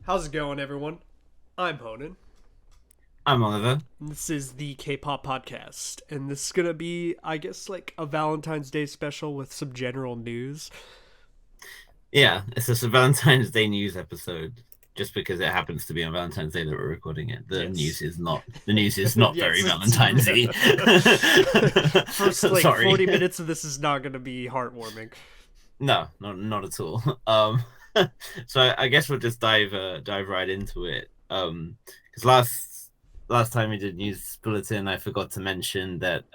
How's it going, everyone? I'm Honan. I'm Oliver. And this is the Kpop podcast, and this is gonna be, I guess, like a Valentine's Day special with some general news. Yeah, it's just a Valentine's Day news episode. Just because it happens to be on Valentine's Day that we're recording it. The Yes, news is not. The news is not yes. very Valentine's-y. First, like Sorry. 40 minutes of this is not gonna be heartwarming. No, not at all. So I guess we'll just dive right into it. Because last time we did news bulletin, I forgot to mention that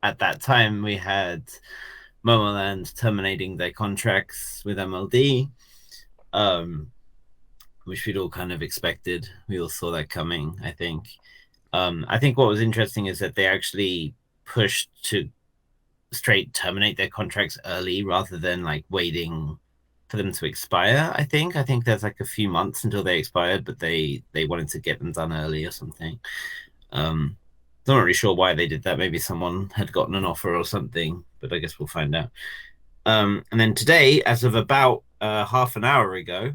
at that time we had Momoland terminating their contracts with MLD. Um, which we'd all kind of expected. We all saw that coming, I think. I think what was interesting is that they actually pushed to straight terminate their contracts early rather than like waiting for them to expire. I think there's like a few months until they expired, but they wanted to get them done early or something. Um, not really sure why they did that. Maybe someone had gotten an offer or something, but I guess we'll find out. And then today, as of about half an hour ago,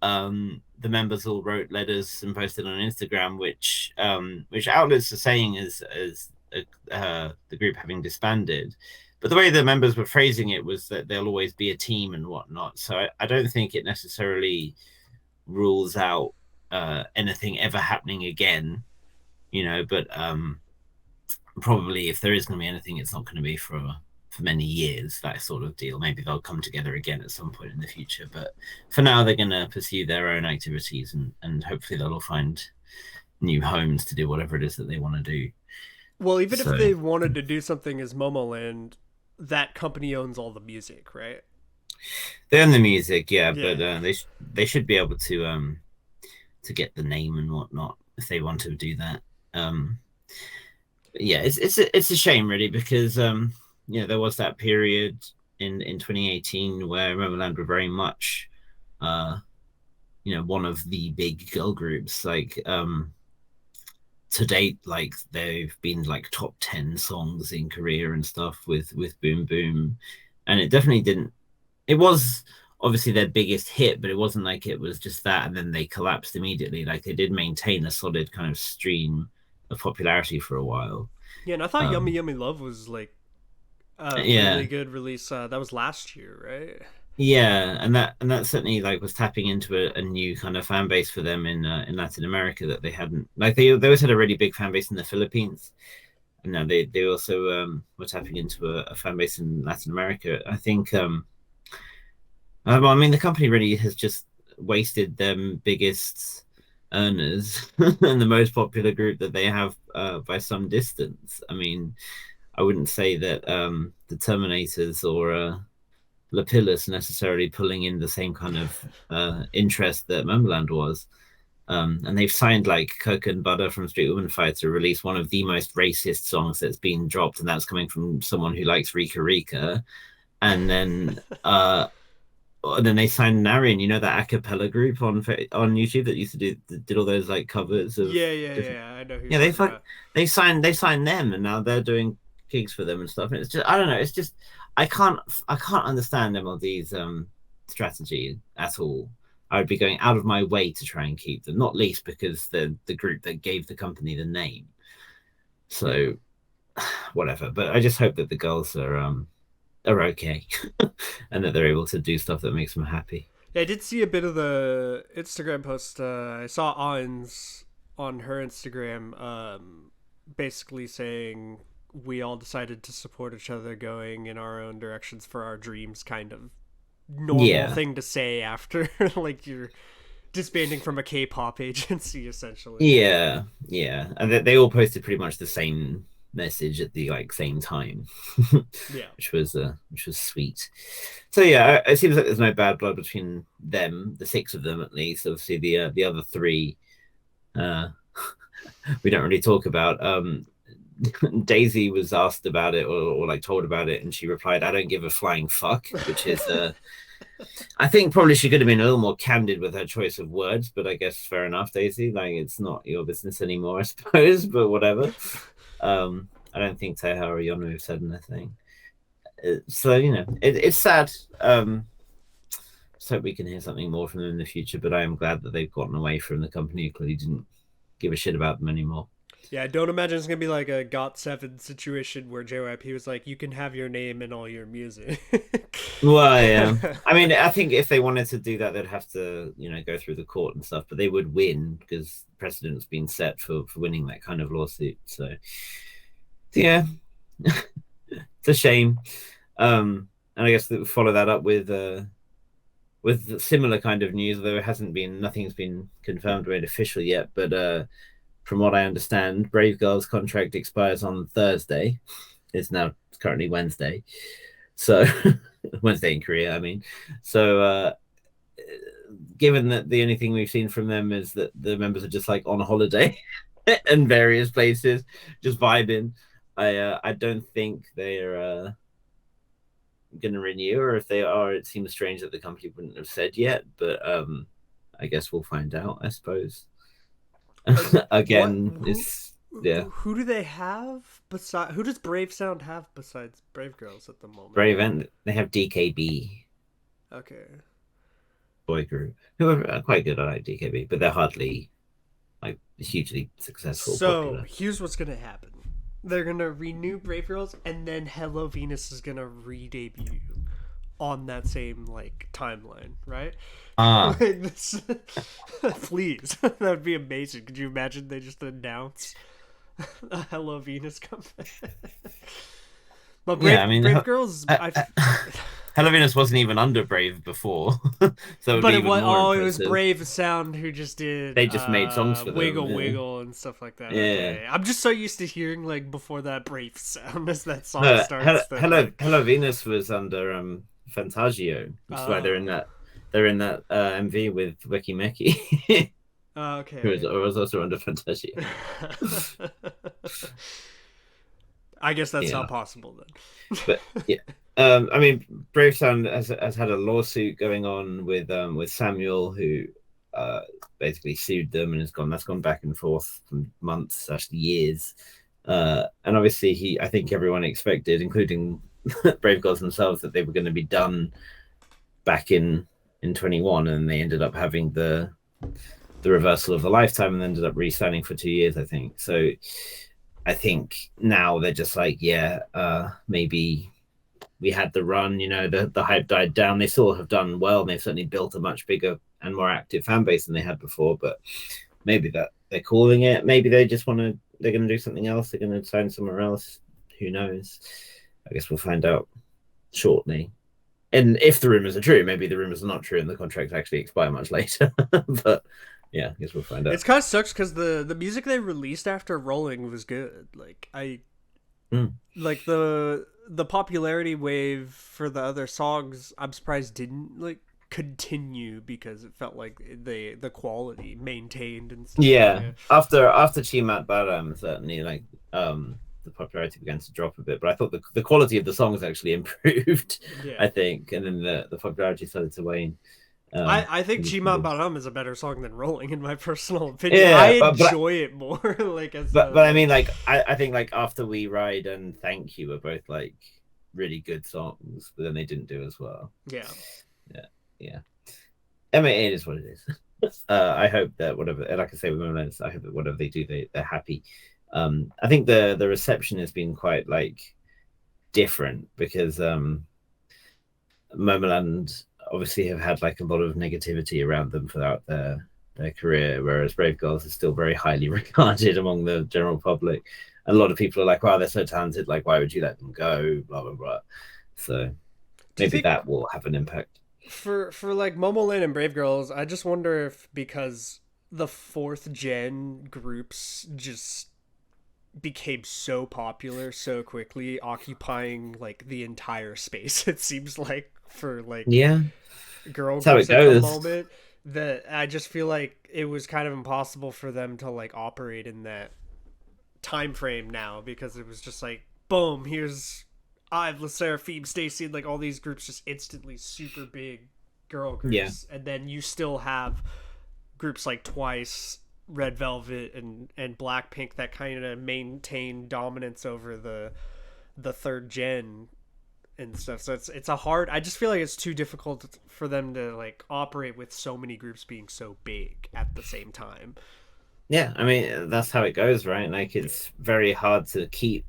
the members all wrote letters and posted on Instagram, which outlets are saying is the group having disbanded. But the way the members were phrasing it was that they'll always be a team and whatnot. So I don't think it necessarily rules out anything ever happening again, But probably if there is going to be anything, it's not going to be for many years, that sort of deal. Maybe they'll come together again at some point in the future, but for now they're going to pursue their own activities, and hopefully they'll all find new homes to do whatever it is that they want to do. Well, even if So they wanted to do something as Momoland, that company owns all the music, right? they own the music, yeah, Yeah. but they should be able to get the name and whatnot if they want to do that. Yeah, it's a shame really, because there was that period in 2018 where Momoland were very much uh one of the big girl groups. Like to date, like they've been like top 10 songs in Korea and stuff with Boom Boom, and it definitely didn't. It was obviously their biggest hit, but it wasn't like it was just that and then they collapsed immediately. Like they did maintain a solid kind of stream of popularity for a while. Yeah, and I thought Yummy um Yummy Love was like a really yeah, good release. That was last year, right? yeah, and that certainly like was tapping into a new kind of fan base for them in Latin America that they hadn't. Like they always had a really big fan base in the Philippines, and now they also were tapping into a fan base in Latin America. I think. I mean, the company really has just wasted them biggest earners and the most popular group that they have by some distance. I mean, I wouldn't say that the Terminators or Lapillus necessarily pulling in the same kind of interest that Momoland was. And they've signed like Coke and Butter from Street Woman Fire to release one of the most racist songs that's been dropped, and that's coming from someone who likes Rika Rika. And then they signed Narian, that a cappella group on YouTube that used to did all those like covers of Yeah, yeah, different. yeah. I know who you're Yeah, talking about. they signed them, and now they're doing gigs for them and stuff. And it's just, I don't know. It's just I can't understand MLD's strategy at all. I would be going out of my way to try and keep them, not least because they're the group that gave the company the name. So whatever. But I just hope that the girls are okay and that they're able to do stuff that makes them happy. Yeah, I did see a bit of the Instagram post. I saw Ons on her Instagram, basically saying we all decided to support each other going in our own directions for our dreams, kind of normal Yeah, thing to say after like you're disbanding from a K-pop agency, essentially. yeah, and they all posted pretty much the same message at the like same time, Yeah. which was sweet. So yeah, it seems like there's no bad blood between them, the six of them at least. Obviously, the other three, uh, we don't really talk about. Daisy was asked about it or like told about it, and she replied, "I don't give a flying fuck," which is I think probably she could have been a little more candid with her choice of words, but I guess fair enough, Daisy. Like it's not your business anymore, I suppose. But whatever. I don't think Teha or Yonu have said anything. So it's sad. just hope we can hear something more from them in the future. But I am glad that they've gotten away from the company who clearly didn't give a shit about them anymore. Yeah, I don't imagine it's gonna be like a GOT7 situation where JYP was like, "You can have your name in all your music." Well, yeah. I mean, I think if they wanted to do that, they'd have to, go through the court and stuff. But they would win because precedent's been set for winning that kind of lawsuit. So, yeah, it's a shame. And I guess that follow that up with similar kind of news, although nothing's been confirmed or made official yet. But from what I understand, Brave Girl's contract expires on Thursday. It's currently Wednesday. So Wednesday in Korea, I mean. So given that the only thing we've seen from them is that the members are just like on holiday in various places, just vibing, I don't think they're going to renew, or if they are, it seems strange that the company wouldn't have said yet, but I guess we'll find out, I suppose. Again, who do they have besides? Who does Brave Sound have besides Brave Girls at the moment? Brave, and they have DKB. Okay. Boy group who are quite good. I like DKB, but they're hardly like hugely successful. So popular. Here's what's gonna happen: they're gonna renew Brave Girls, and then Hello Venus is gonna re-debut on that same like timeline, right? Please, that would be amazing. Could you imagine they just announce a Hello Venus comeback? But Brave Girls, Hello Venus wasn't even under Brave before, so but it was Brave Sound who just did. They just made songs for Wiggle them, Wiggle and stuff like that. Yeah, okay. I'm just so used to hearing like before that Brave Sound as that song starts. Hello Venus was under Fantagio, which is why they're in that MV with Weki Meki. Okay. Who was also under Fantagio. I guess that's not possible then. But yeah. I mean, Brave Sound has had a lawsuit going on with Samuel, who basically sued them, and that's gone back and forth for months, actually years. And obviously, I think everyone expected, including Brave Girls themselves, that they were going to be done back in 21, and they ended up having the reversal of the lifetime, and ended up re-signing for 2 years, I think. So I think now they're just like, maybe we had the run, the hype died down. They still have done well, and they've certainly built a much bigger and more active fan base than they had before. But maybe that they're calling it. Maybe they just they're going to do something else. They're going to sign somewhere else. Who knows? I guess we'll find out shortly. And if the rumors are true, maybe the rumors are not true, and the contracts actually expire much later. But yeah, I guess we'll find out. It's kind of sucks because the music they released after Rolling was good. Like like the popularity wave for the other songs, I'm surprised didn't like continue, because it felt like the quality maintained and stuff. Yeah, after Chimat Baram, certainly like the popularity began to drop a bit, but I thought the quality of the songs actually improved. I think, and then the popularity started to wane. I think Chimat Baram is a better song than Rolling, in my personal opinion. I enjoy it more. Like, but I mean, like, I think like After We Ride and Thank You are both like really good songs, but then they didn't do as well. Yeah. I mean, it is what it is. I hope that whatever, like I say with Momoland, I hope that whatever they do, they're happy. I think the reception has been quite like different, because Momoland obviously have had like a lot of negativity around them throughout their career, whereas Brave Girls is still very highly regarded among the general public. And a lot of people are like, wow, they're so talented, like why would you let them go, blah blah blah. So maybe that will have an impact for like Momoland and Brave Girls. I just wonder if, because the 4th gen groups just became so popular so quickly, occupying like the entire space, it seems like, for like girl groups at the moment, that I just feel like it was kind of impossible for them to like operate in that time frame now, because it was just like, boom, here's I've Le Seraphim, Stacy, like all these groups just instantly super big girl groups, and then you still have groups like Twice, Red Velvet, and Blackpink that kind of maintain dominance over the 3rd gen, and stuff. So it's a hard. I just feel like it's too difficult for them to like operate with so many groups being so big at the same time. Yeah, I mean that's how it goes, right? Like it's very hard to keep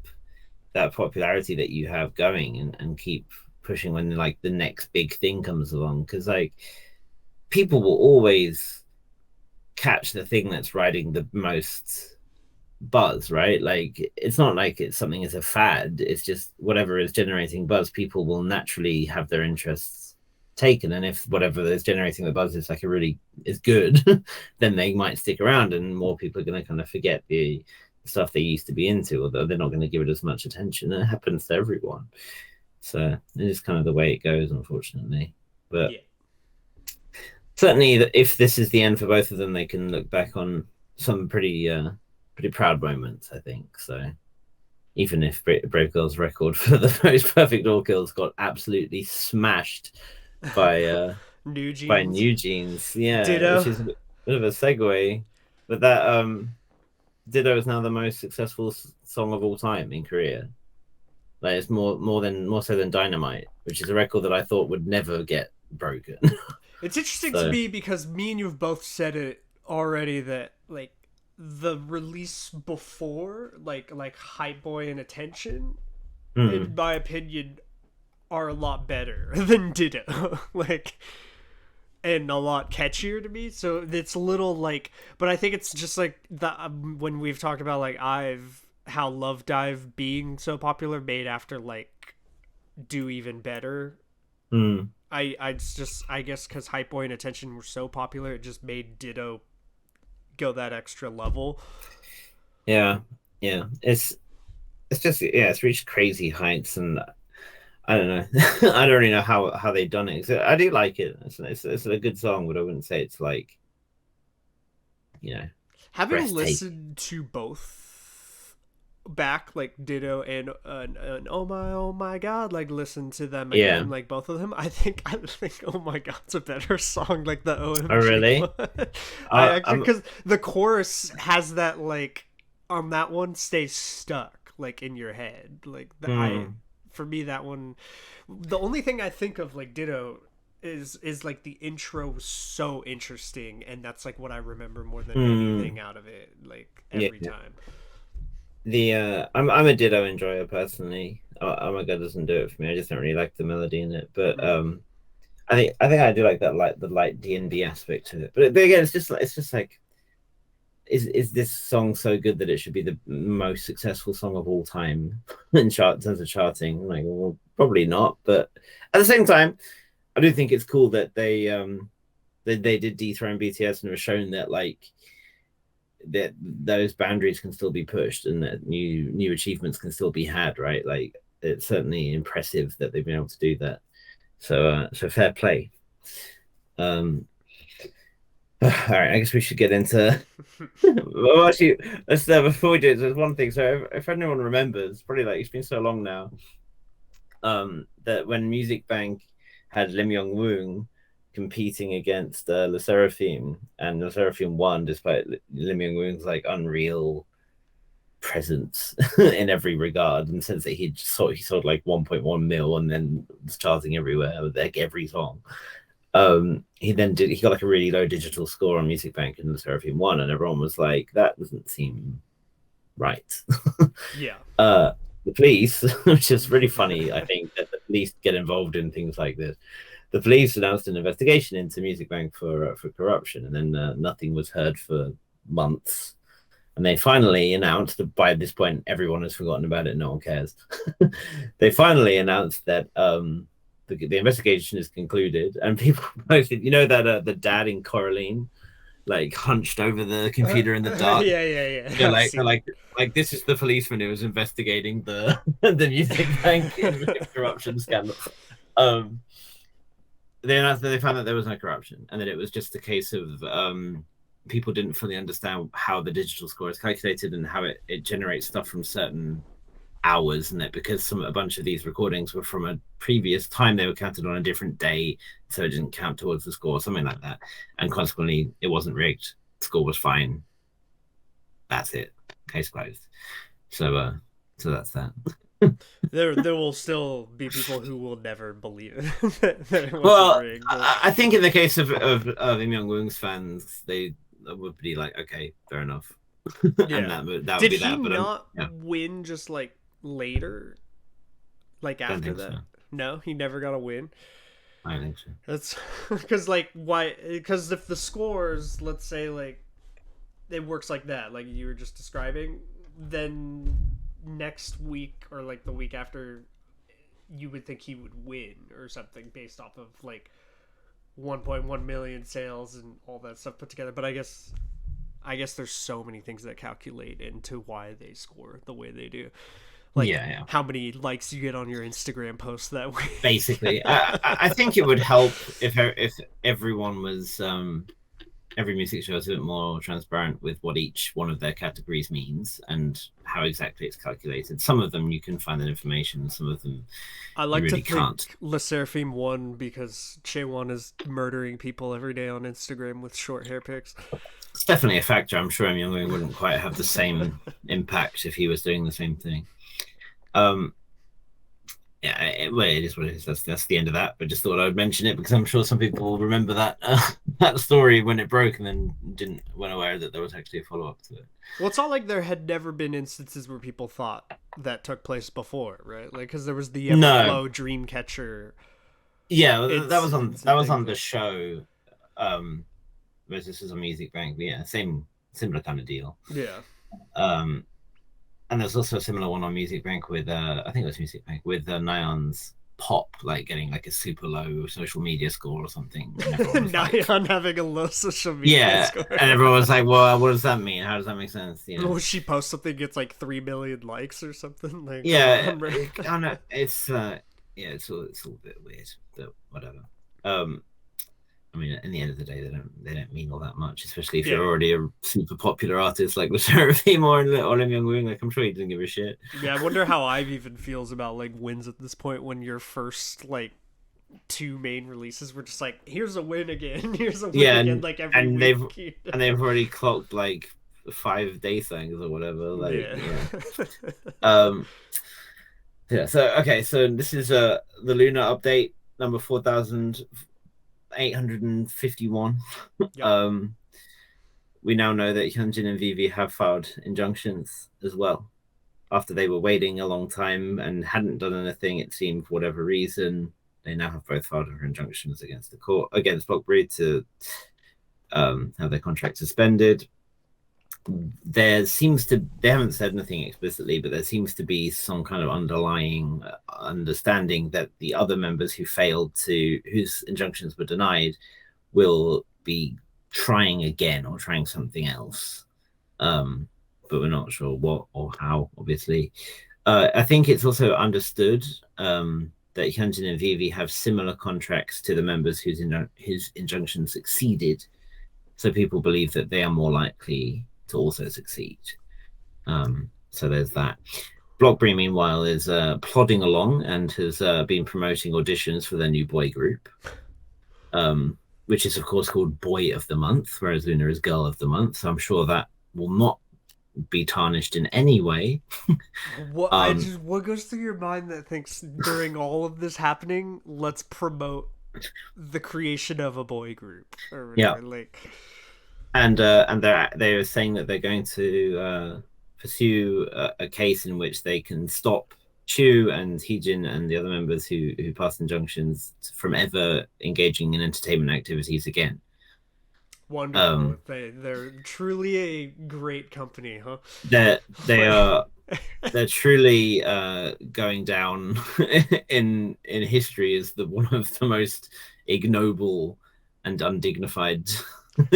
that popularity that you have going and keep pushing when like the next big thing comes along because like people will always catch the thing that's riding the most buzz, right? Like it's not like it's something as a fad. It's just whatever is generating buzz, people will naturally have their interests taken. And if whatever is generating the buzz is like a really is good, then they might stick around and more people are gonna kind of forget the stuff they used to be into, although they're not going to give it as much attention. It happens to everyone. So it is kind of the way it goes, unfortunately. But Yeah. certainly if this is the end for both of them, they can look back on some pretty proud moments, I think. So even if Brave Girl's record for the most perfect all kills got absolutely smashed by NewJeans. NewJeans, yeah, which Ditto. is a bit of a segue. But that Ditto is now the most successful song of all time in Korea. Like it's more so than Dynamite, which is a record that I thought would never get broken. It's interesting to So, me because me and you've both said it already that like the release before like Hype Boy and Attention, in my opinion, are a lot better than Ditto. Like and a lot catchier to me. So it's a little like, but I think it's just like the when we've talked about like I've how Love Dive being so popular made after like do even better. I just I guess because Hype Boy and Attention were so popular, it just made Ditto go that extra level. yeah, yeah, it's just yeah, it's reached crazy heights, and I don't know, I don't really know how they've done it. So I do like it. It's a good song, but I wouldn't say it's like you know Having breathtaking. listened to both back like Ditto and oh my god like listen to them Yeah. again like both of them I think oh my god's a better song like the Oh OMG really? one. I actually I'm because the chorus has that like on that one stays stuck like in your head like I hmm, for me that one the only thing I think of like Ditto is like the intro was so interesting and that's like what I remember more than hmm, anything out of it like yeah. every time. The I'm a Ditto enjoyer personally. Oh my god, doesn't do it for me. I just don't really like the melody in it. But Mm. I think I do like that the light D&B aspect to it. But again, it's just like is this song so good that it should be the most successful song of all time in terms of charting? Like, well, probably not. But at the same time, I do think it's cool that they did dethrone BTS and were shown that like that those boundaries can still be pushed and that new achievements can still be had, right? Like it's certainly impressive that they've been able to do that. So fair play. Um, all right, I guess we should get into. Well, actually, let's before we do it, there's one thing. So if anyone remembers, probably like it's been so long now, that when Music Bank had Lim Yong Woong competing against Le Seraphim, and Le Seraphim won despite Lim Yong Woong's like unreal presence in every regard, in the sense that he sold like 1.1 mil and then was charting everywhere with like every song. He got like a really low digital score on Music Bank and the Seraphim won, and everyone was like, that doesn't seem right. Yeah. The police, which is really funny, I think that the police get involved in things like this. The police announced an investigation into Music Bank for corruption, and then nothing was heard for months. And they finally announced that by this point, everyone has forgotten about it. No one cares. They finally announced that the investigation is concluded, and people posted, you know, that the dad in Coraline, like hunched over the computer in the dark. Yeah, They're I've like, seen it. this is the policeman who was investigating the the Music Bank corruption scandal. Um, they announced that they found that there was no corruption and that it was just a case of people didn't fully understand how the digital score is calculated and how it generates stuff from certain hours, and that because a bunch of these recordings were from a previous time, they were counted on a different day, so it didn't count towards the score, something like that, and consequently it wasn't rigged. The score was fine. That's it. Case closed. So so that's that. There will still be people who will never believe it, that it wasn't Well, rigged. I think in the case of Im Young Woong's fans, they would be like, okay, fair enough, and Yeah. that would Did be he that. But not yeah, win just like later, like don't after think so. that? No, he never got a win. I don't think so. That's because like why? Because if the scores, let's say like it works like that, like you were just describing, then next week or like the week after, you would think he would win or something based off of like 1.1 million sales and all that stuff put together. But I guess there's so many things that calculate into why they score the way they do. Like Yeah, yeah. how many likes you get on your Instagram post that week. Basically, I think it would help if everyone was every music show is a bit more transparent with what each one of their categories means and how exactly it's calculated. Some of them you can find that information, some of them I you like to really think can't. Le Seraphim won because Chaewon is murdering people every day on Instagram with short hair pics. It's definitely a factor. I'm sure Young wouldn't quite have the same impact if he was doing the same thing. Um, yeah, well, it is what it is. That's the end of that. But just thought I would mention it because I'm sure some people will remember that that story when it broke and then weren't aware that there was actually a follow up to it. Well, it's not like there had never been instances where people thought that took place before, right? Like, because there was the No, Everflow Dreamcatcher. yeah, that was on the That, show. Whereas this is a Music Bank. But yeah, similar kind of deal. yeah. Um, and there's also a similar one on Music Bank with I think it was Music Bank with Nyan's Pop, like getting like a super low social media score or something. And everyone was like, Nyan having a low social media yeah, score. and everyone was like, well, what does that mean? How does that make sense? You know? Well, she posts something, gets like 3 million likes or something. Like, Yeah, on I know it's yeah, it's all a bit weird, but whatever. I mean, in the end of the day, they don't mean all that much, especially if yeah. you're already a super popular artist like the Seraphim or Lim Young Woong. Like, I'm sure he doesn't give a shit. Yeah, I wonder how Ive even feels about like wins at this point when your first like two main releases were just like, here's a win again, here's a win Yeah, again, like every week. they've already clocked like 5 day things or whatever. Like, Yeah. yeah. Yeah. So okay, so this is the Loona update number 4,851. Yep. We now know that Hyunjin and Vivi have filed injunctions as well after they were waiting a long time and hadn't done anything. It seemed for whatever reason they now have both filed for injunctions against the court against Blockberry to have their contract suspended. They haven't said anything explicitly, but there seems to be some kind of underlying understanding that the other members whose injunctions were denied will be trying again or trying something else. But we're not sure what or how, obviously. I think it's also understood that Hyunjin and Vivi have similar contracts to the members whose injunctions succeeded. So people believe that they are more likely to also succeed. So there's that. Blockberry, meanwhile, is plodding along and has been promoting auditions for their new boy group, which is, of course, called Boy of the Month, whereas Loona is Girl of the Month. So I'm sure that will not be tarnished in any way. What goes through your mind that thinks during all of this happening, let's promote the creation of a boy group or whatever? Yeah. Like, and they're saying that they're going to pursue a case in which they can stop Chu and Heejin and the other members who passed injunctions from ever engaging in entertainment activities again. wonderful. They're truly a great company, huh? They're truly going down in history as one of the most ignoble and undignified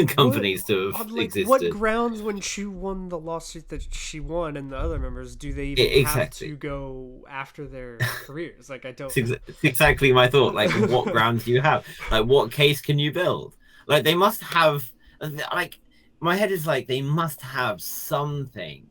companies to have existed. What grounds when she won the lawsuit that she won and the other members do they even have to go after their careers? Like, I don't. It's exactly my thought. Like, what grounds do you have? Like, what case can you build? Like, they must have. Like, my head is like, they must have something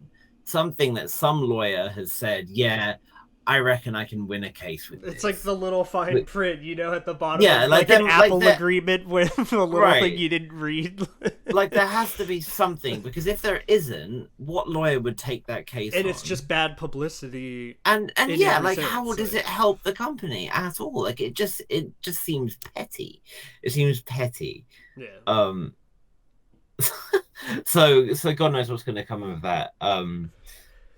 that some lawyer has said. Yeah, I reckon I can win a case with It's this. like the little fine print, you know, at the bottom. Yeah, of, like an Apple like agreement with a little right. thing you didn't read. Like there has to be something, because if there isn't, what lawyer would take that case and on? It's just bad publicity. And yeah, like sense, how does it help the company at all? Like it just seems petty. It seems petty. Yeah. So God knows what's going to come of that.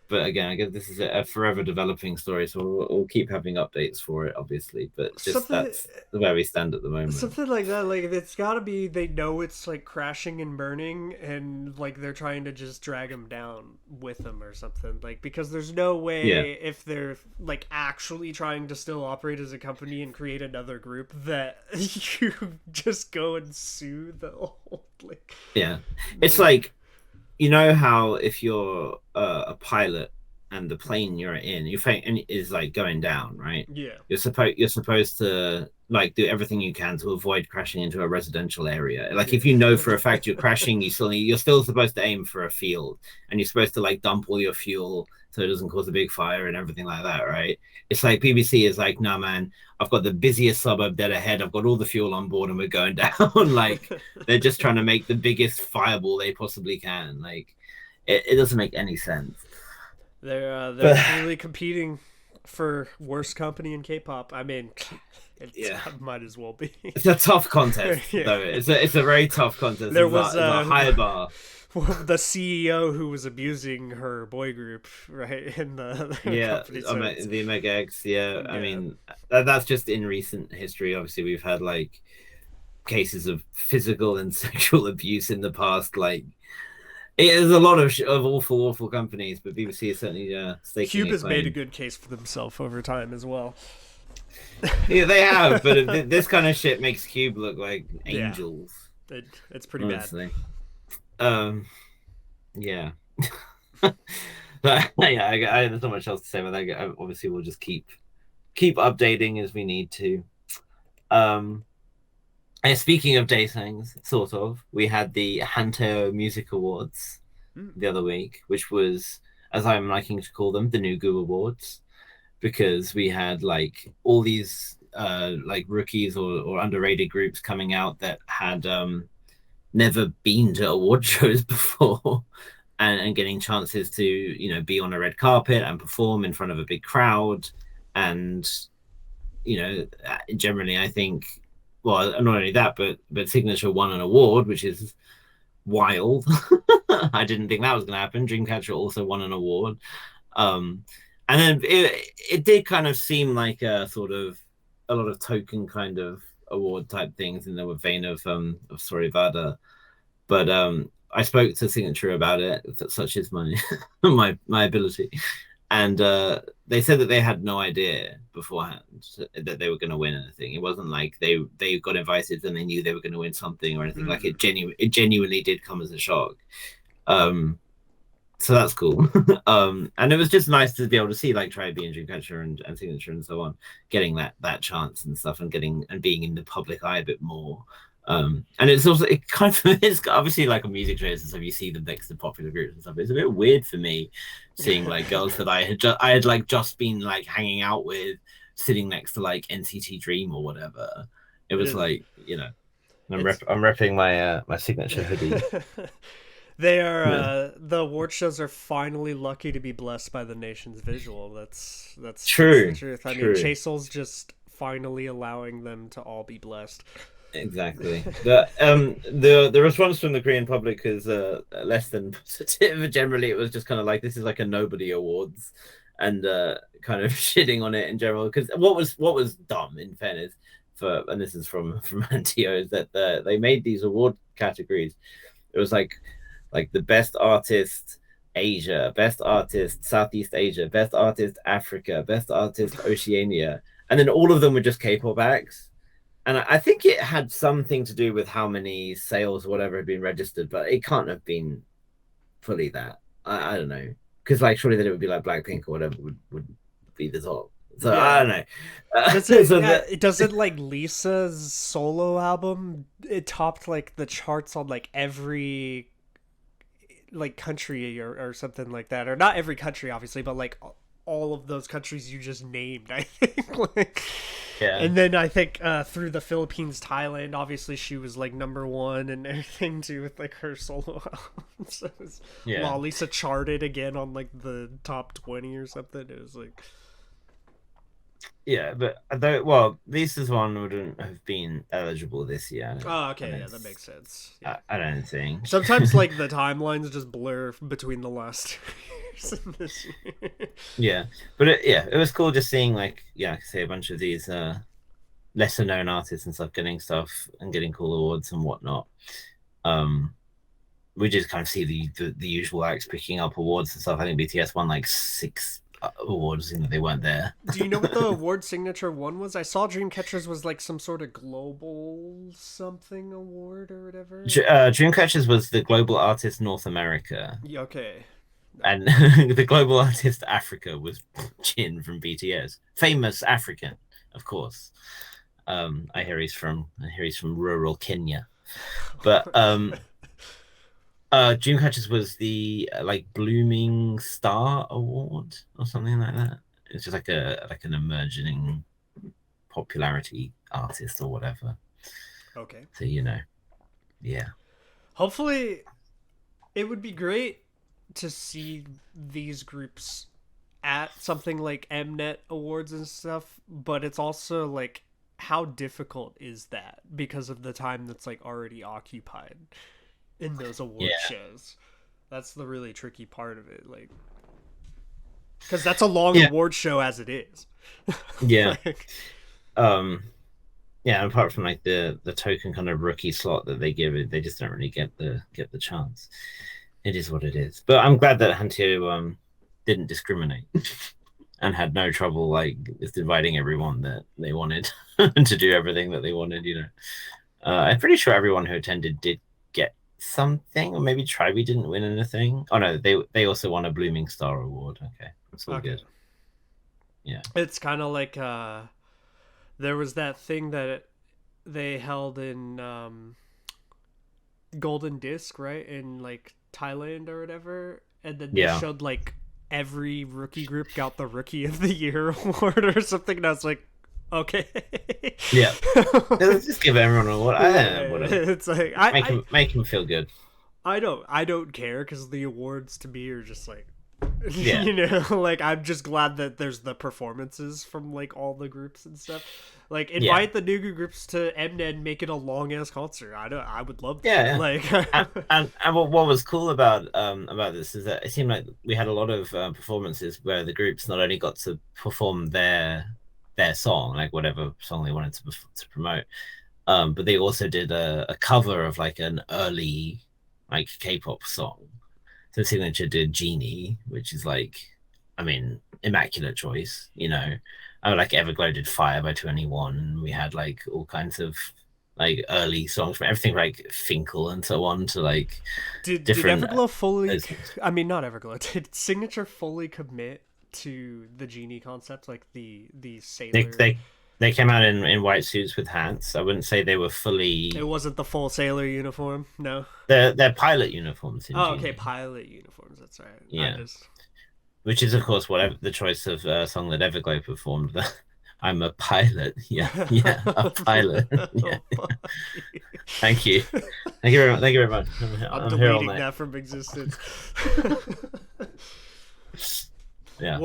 But again, I guess this is a forever developing story, so we'll keep having updates for it, obviously. But just that's where we stand at the moment. Something like that, like it's got to be they know it's like crashing and burning, and like they're trying to just drag them down with them or something. Like because there's no way if they're like actually trying to still operate as a company and create another group that you just go and sue the whole like. Yeah, it's like. You know how if you're a pilot and the plane you're in, is like going down, right? Yeah. You're supposed to like do everything you can to avoid crashing into a residential area. Like if you know for a fact you're crashing, you're still supposed to aim for a field, and you're supposed to like dump all your fuel so it doesn't cause a big fire and everything like that, right? It's like BBC is like, nah, man, I've got the busiest suburb dead ahead. I've got all the fuel on board and we're going down. Like they're just trying to make the biggest fireball they possibly can. Like it doesn't make any sense. They're really competing for worst company in K-pop. I mean, it might as well be. It's a tough contest, though. It's a very tough contest. There was a high bar. The CEO who was abusing her boy group, right? In the company, so the Omega X. Yeah, I mean that's just in recent history. Obviously, we've had like cases of physical and sexual abuse in the past. Like it is a lot of awful companies, but BBC is certainly staking Cube has made a good case for themselves over time as well. Yeah, they have, but this kind of shit makes Cube look like angels. Yeah. It's pretty honestly. Bad. Yeah. But yeah, there's not much else to say about that. Obviously, we'll just keep updating as we need to. And speaking of daytings, sort of, we had the Hanteo Music Awards the other week, which was, as I'm liking to call them, the new Goo Awards, because we had like all these like rookies or underrated groups coming out that had never been to award shows before and getting chances to, you know, be on a red carpet and perform in front of a big crowd. And, you know, generally, I think, well, not only that, but Signature won an award, which is wild. I didn't think that was going to happen. Dreamcatcher also won an award. And then it did kind of seem like a sort of a lot of token kind of award type things in the vein of Sorivada. But I spoke to Signature about it, such is my my ability. And they said that they had no idea beforehand that they were going to win anything. It wasn't like they got invited and they knew they were going to win something or anything. Like it genuinely did come as a shock. So that's cool. And it was just nice to be able to see like HYBE and Dreamcatcher and Signature and so on getting that chance and stuff and being in the public eye a bit more. And it's also it's obviously like a music show and stuff. You see them next to popular groups and stuff. It's a bit weird for me seeing like girls that I had like just been like hanging out with sitting next to like NCT Dream or whatever. It was like, you know, I'm repping my Signature hoodie. They are the award shows are finally lucky to be blessed by the nation's visual. That's true. That's the truth. I mean, Chasel's just finally allowing them to all be blessed. Exactly. The response from the Korean public is less than positive. Generally, it was just kind of like this is like a nobody awards, and kind of shitting on it in general. Because what was dumb, in fairness, and this is from Hanteo, is that they made these award categories. It was like the best artist Asia, best artist Southeast Asia, best artist Africa, best artist Oceania, and then all of them were just K-pop acts. And I think it had something to do with how many sales or whatever had been registered, but it can't have been fully that. I don't know. Because like surely that it would be like Blackpink or whatever would be the top. So yeah. I don't know. Doesn't like Lisa's solo album, it topped like the charts on like every like country or something like that. Or not every country, obviously, but like all of those countries you just named, I think. Like, Yeah. and then I think through the Philippines, Thailand, obviously she was like #1 and everything too with like her solo album. So while Lisa charted again on like the top 20 or something, it was like. Yeah, but well, Lisa's one wouldn't have been eligible this year. Oh, okay, yeah, that makes sense. Yeah. I don't think. Sometimes like the timelines just blur between the last 2 years and this year. Yeah, but it was cool just seeing like I say a bunch of these lesser known artists and stuff getting stuff and getting cool awards and whatnot. We just kind of see the usual acts picking up awards and stuff. I think BTS won like 6 awards, they weren't there. Do you know what the award signature one was? I saw Dreamcatchers was like some sort of global something award or whatever. Dreamcatchers was the global artist North America. Yeah, okay. And the global artist Africa was Jin from BTS, famous African, of course. I hear he's from rural Kenya, but Dreamcatchers was the like Blooming Star Award or something like that. It's just like an emerging popularity artist or whatever. Okay. So yeah. Hopefully, it would be great to see these groups at something like Mnet Awards and stuff, but it's also like, how difficult is that because of the time that's like already occupied in those award shows? That's the really tricky part of it, like, because that's a long award show as it is. Yeah. Apart from like the token kind of rookie slot that they give it, they just don't really get the chance. It is what it is. But I'm glad that Hanteo didn't discriminate and had no trouble like just inviting everyone that they wanted to do everything that they wanted. I'm pretty sure everyone who attended did get something, or maybe HYBE didn't win anything. Oh no, they also won a Blooming Star Award. Okay, that's all good. Yeah, it's kind of like there was that thing that they held in Golden Disc, right, in like Thailand or whatever, and then they showed like every rookie group got the Rookie of the Year award or something, and I was like, okay. Yeah. Let's just give everyone an award. It's like make him feel good. I don't care, because the awards to me are just like, like, I'm just glad that there's the performances from like all the groups and stuff. Like, invite the new groups to Mnet and make it a long ass concert. I would love that. Yeah. Like, and what was cool about this is that it seemed like we had a lot of performances where the groups not only got to perform their song, like whatever song they wanted to promote, but they also did a cover of like an early like K-pop song. So Signature did Genie, which is like, I mean, immaculate choice, like Everglow did Fire by 21. We had like all kinds of like early songs from everything like Finkel and so on to like did Everglow fully I mean, not Everglow, did Signature fully commit to the Genie concept, like the sailor? They came out in white suits with hats. I wouldn't say they were fully. It wasn't the full sailor uniform. No. They're pilot uniforms. Okay, pilot uniforms. That's right. Yeah. Which is of course whatever the choice of song that Everglow performed. I'm a pilot. Yeah, a pilot. Yeah. Thank you very much. I'm deleting that from existence. Yeah,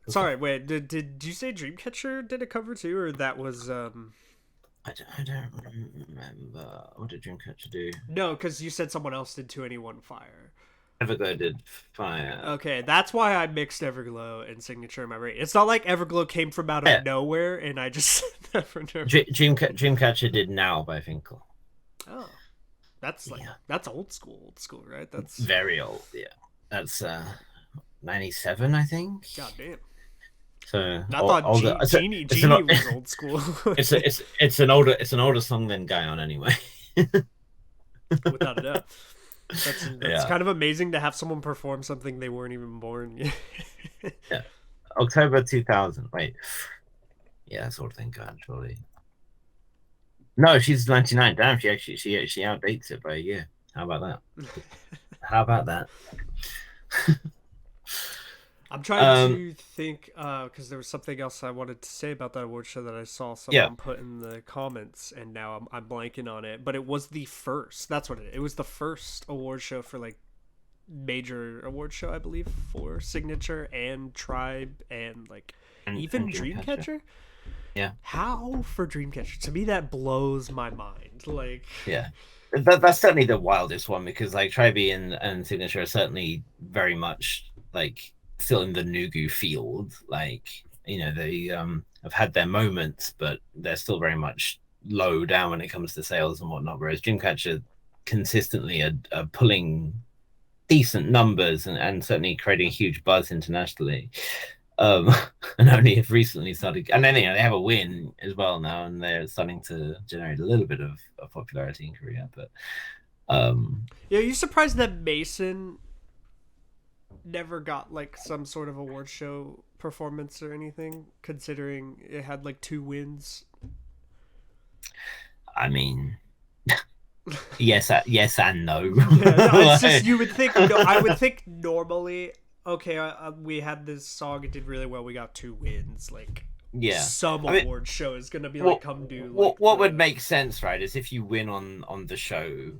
Sorry, wait. Did you say Dreamcatcher did a cover too, or that was? I don't remember. What did Dreamcatcher do? No, because you said someone else did 2NE1 Fire. Everglow did Fire. Okay, that's why I mixed Everglow and Signature in my rate. It's not like Everglow came from out of nowhere and I just said that for no reason. Dreamcatcher did Now by Finkel. Oh, that's like that's old school, right? That's very old. Yeah, that's 97, I think. God damn. So I thought Genie was old school. it's an older song than Guyon anyway. Without a doubt. That's kind of amazing to have someone perform something they weren't even born yet. Yeah. October 2000. Wait. Yeah, that's old thing, God, surely. No, she's 99. Damn, she outdates it by a year. How about that? I'm trying Um, to think because there was something else I wanted to say about that award show that I saw yeah, someone put in the comments, and now I'm blanking on it. But it was the first. That's what it was the first award show for like major award show, I believe, for Signature and Tribe and like even and Dreamcatcher. Dreamcatcher. Yeah, How for Dreamcatcher? To me, that blows my mind. Like, yeah. That's certainly the wildest one because like Tribe and Signature are certainly very much like still in the Nugu field. Like, they have had their moments, but they're still very much low down when it comes to sales and whatnot. Whereas Dreamcatcher consistently are pulling decent numbers and certainly creating a huge buzz internationally. Um, and only have recently started, and then they have a win as well now, and they're starting to generate a little bit of popularity in Korea. But yeah, are you surprised that Mason never got like some sort of award show performance or anything, considering it had like two wins? I mean, yes and no. Yeah, no, it's just Like, you would think. No, I would think normally. Okay, we had this song. It did really well. We got two wins. Like yeah, some I mean, award show is gonna be like what come do like what would the make sense, right? Is if you win on the show,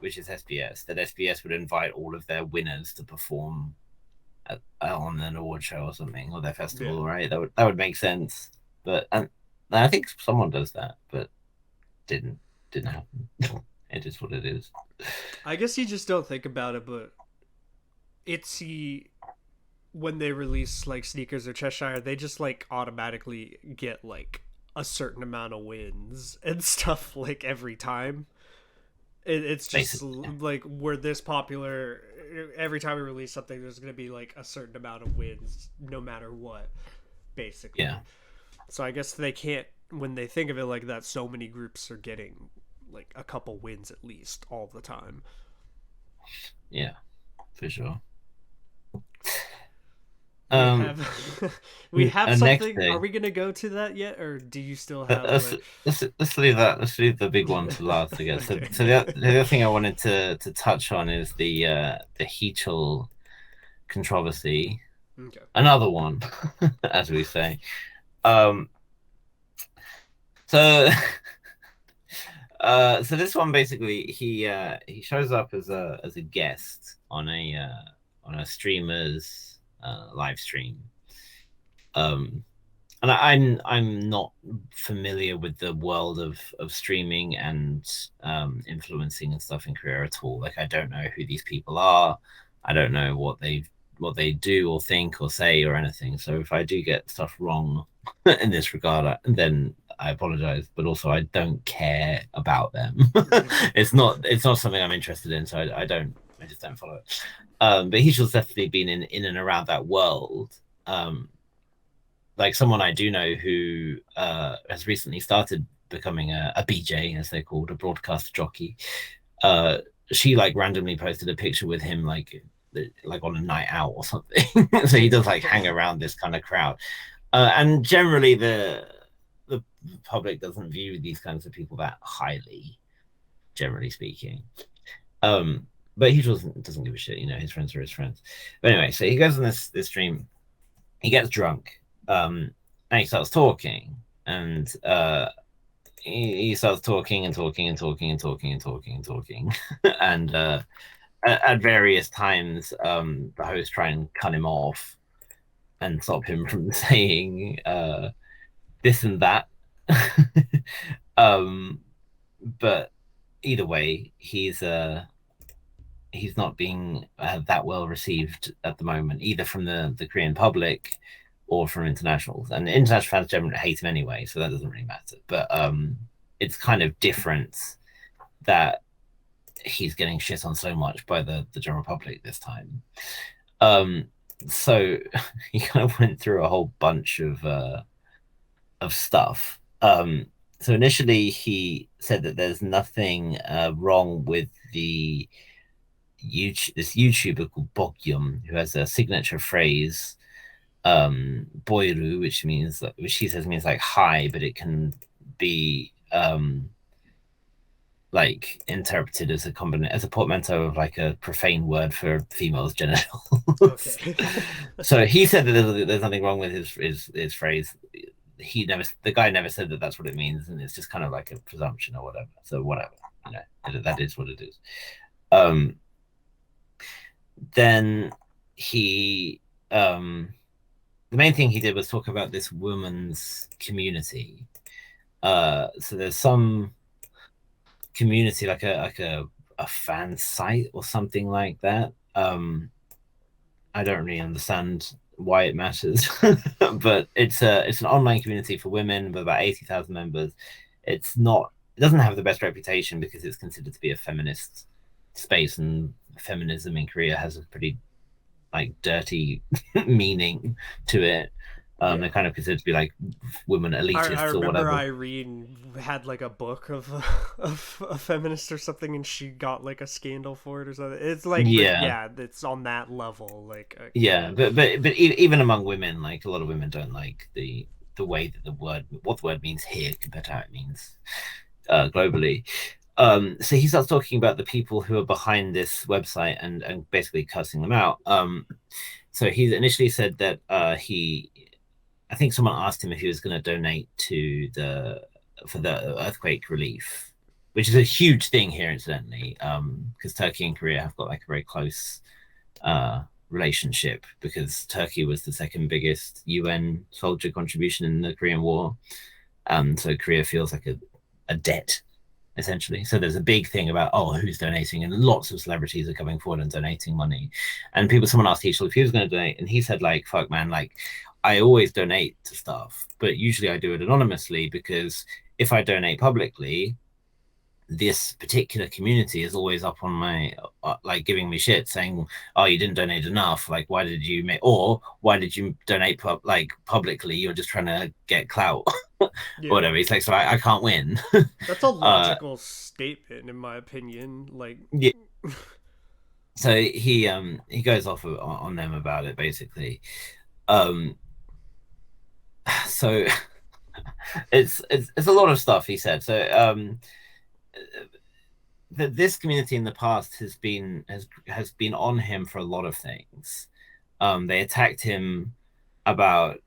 which is SBS, that SBS would invite all of their winners to perform on an award show or something, or their yeah. festival, right? That would make sense. But and I think someone does that, but didn't didn't happen. It is what it is. I guess you just don't think about it, but ITZY when they release like Sneakers or Cheshire, they just like automatically get like a certain amount of wins and stuff like every time. It's just Basically, like we're this popular. Every time we release something, there's gonna be like a certain amount of wins, no matter what, basically. yeah, So I guess they can't. When they think of it like that, so many groups are getting like a couple wins at least all the time. yeah, for sure. We Um, have we have next something. Are thing, we gonna go to that yet, or do you still have let's, like? let's leave that. Let's leave the big one to last, I guess. So, Okay. the other thing I wanted to touch on is the Heechul controversy. Okay. Another one, as we say. Um, so so this one basically he shows up as a guest on a streamer's live stream. Um, and I'm not familiar with the world of streaming and influencing and stuff in Korea at all. Like I don't know who these people are. I don't know what they do or think or say or anything. So if I do get stuff wrong in this regard, then I apologize. But also I don't care about them. It's not something I'm interested in. So I just don't follow it. But he's just definitely been in and around that world. Um, like someone I do know who has recently started becoming a BJ, as they're called, a broadcast jockey. Uh, she like randomly posted a picture with him like on a night out or something. So he does like hang around this kind of crowd, and generally the public doesn't view these kinds of people that highly, generally speaking. Um, but he doesn't give a shit. His friends are his friends. But anyway, so he goes on this stream. He gets drunk, and he starts talking, and he starts talking and talking and talking and talking and talking and talking, and at various times, the host try and cut him off and stop him from saying this and that. um, but either way, he's not being that well received at the moment, either from the Korean public or from internationals. And international fans generally hate him anyway, so that doesn't really matter. But it's kind of different that he's getting shit on so much by the general public this time. Um, so he kind of went through a whole bunch of stuff. So initially he said that there's nothing wrong with this YouTuber called Bokyum, who has a signature phrase, boiru, which he says means like hi, but it can be like interpreted as a portmanteau of like a profane word for females' genitals. Okay. So he said that there's nothing wrong with his phrase. The guy never said that that's what it means, and it's just kind of like a presumption or whatever. So whatever, you know, that is what it is. Then he the main thing he did was talk about this woman's community. So there's some community like a fan site or something like that. I don't really understand why it matters, but it's an online community for women with about 80,000 members. It doesn't have the best reputation because it's considered to be a feminist space, and feminism in Korea has a pretty like dirty meaning to it. They're kind of considered to be like women elitists I or remember whatever. Irene had like a book of a feminist or something, and she got like a scandal for it or something. It's like, Yeah, it's on that level. Like, yeah, but even among women, like a lot of women don't like the way that what the word means here compared to how it means globally. So he starts talking about the people who are behind this website and basically cussing them out. So he initially said that I think someone asked him if he was going to donate for the earthquake relief, which is a huge thing here, incidentally, because Turkey and Korea have got like a very close relationship, because Turkey was the second biggest UN soldier contribution in the Korean War. So Korea feels like a debt, essentially. So there's a big thing about, who's donating, and lots of celebrities are coming forward and donating money. And someone asked Heechul if he was going to donate, and he said, like, fuck, man, like, I always donate to stuff, but usually I do it anonymously, because if I donate publicly, this particular community is always up on my like giving me shit, saying, oh, you didn't donate enough, like why did you donate publicly, you're just trying to get clout. Or whatever. He's like, so I can't win. That's a logical statement, in my opinion. Like, yeah. So he goes off on them about it, basically. So it's a lot of stuff he said. So this community in the past has been on him for a lot of things. They attacked him about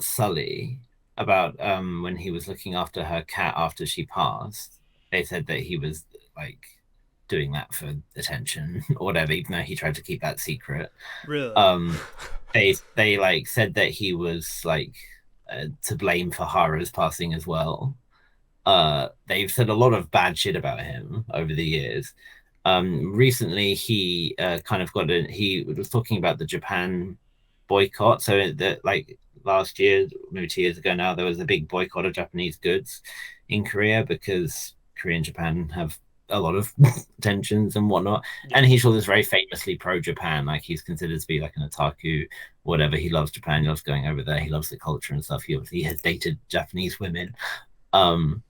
Sully, about when he was looking after her cat after she passed. They said that he was like doing that for attention or whatever, even though he tried to keep that secret. Really? They like said that he was like to blame for Hara's passing as well. They've said a lot of bad shit about him over the years. Recently, he he was talking about the Japan boycott. So that like last year, maybe 2 years ago now, there was a big boycott of Japanese goods in Korea because Korea and Japan have a lot of tensions and whatnot. Yeah. And Heechul is very famously pro-Japan. Like he's considered to be like an otaku, whatever. He loves Japan. He loves going over there. He loves the culture and stuff. He has dated Japanese women. And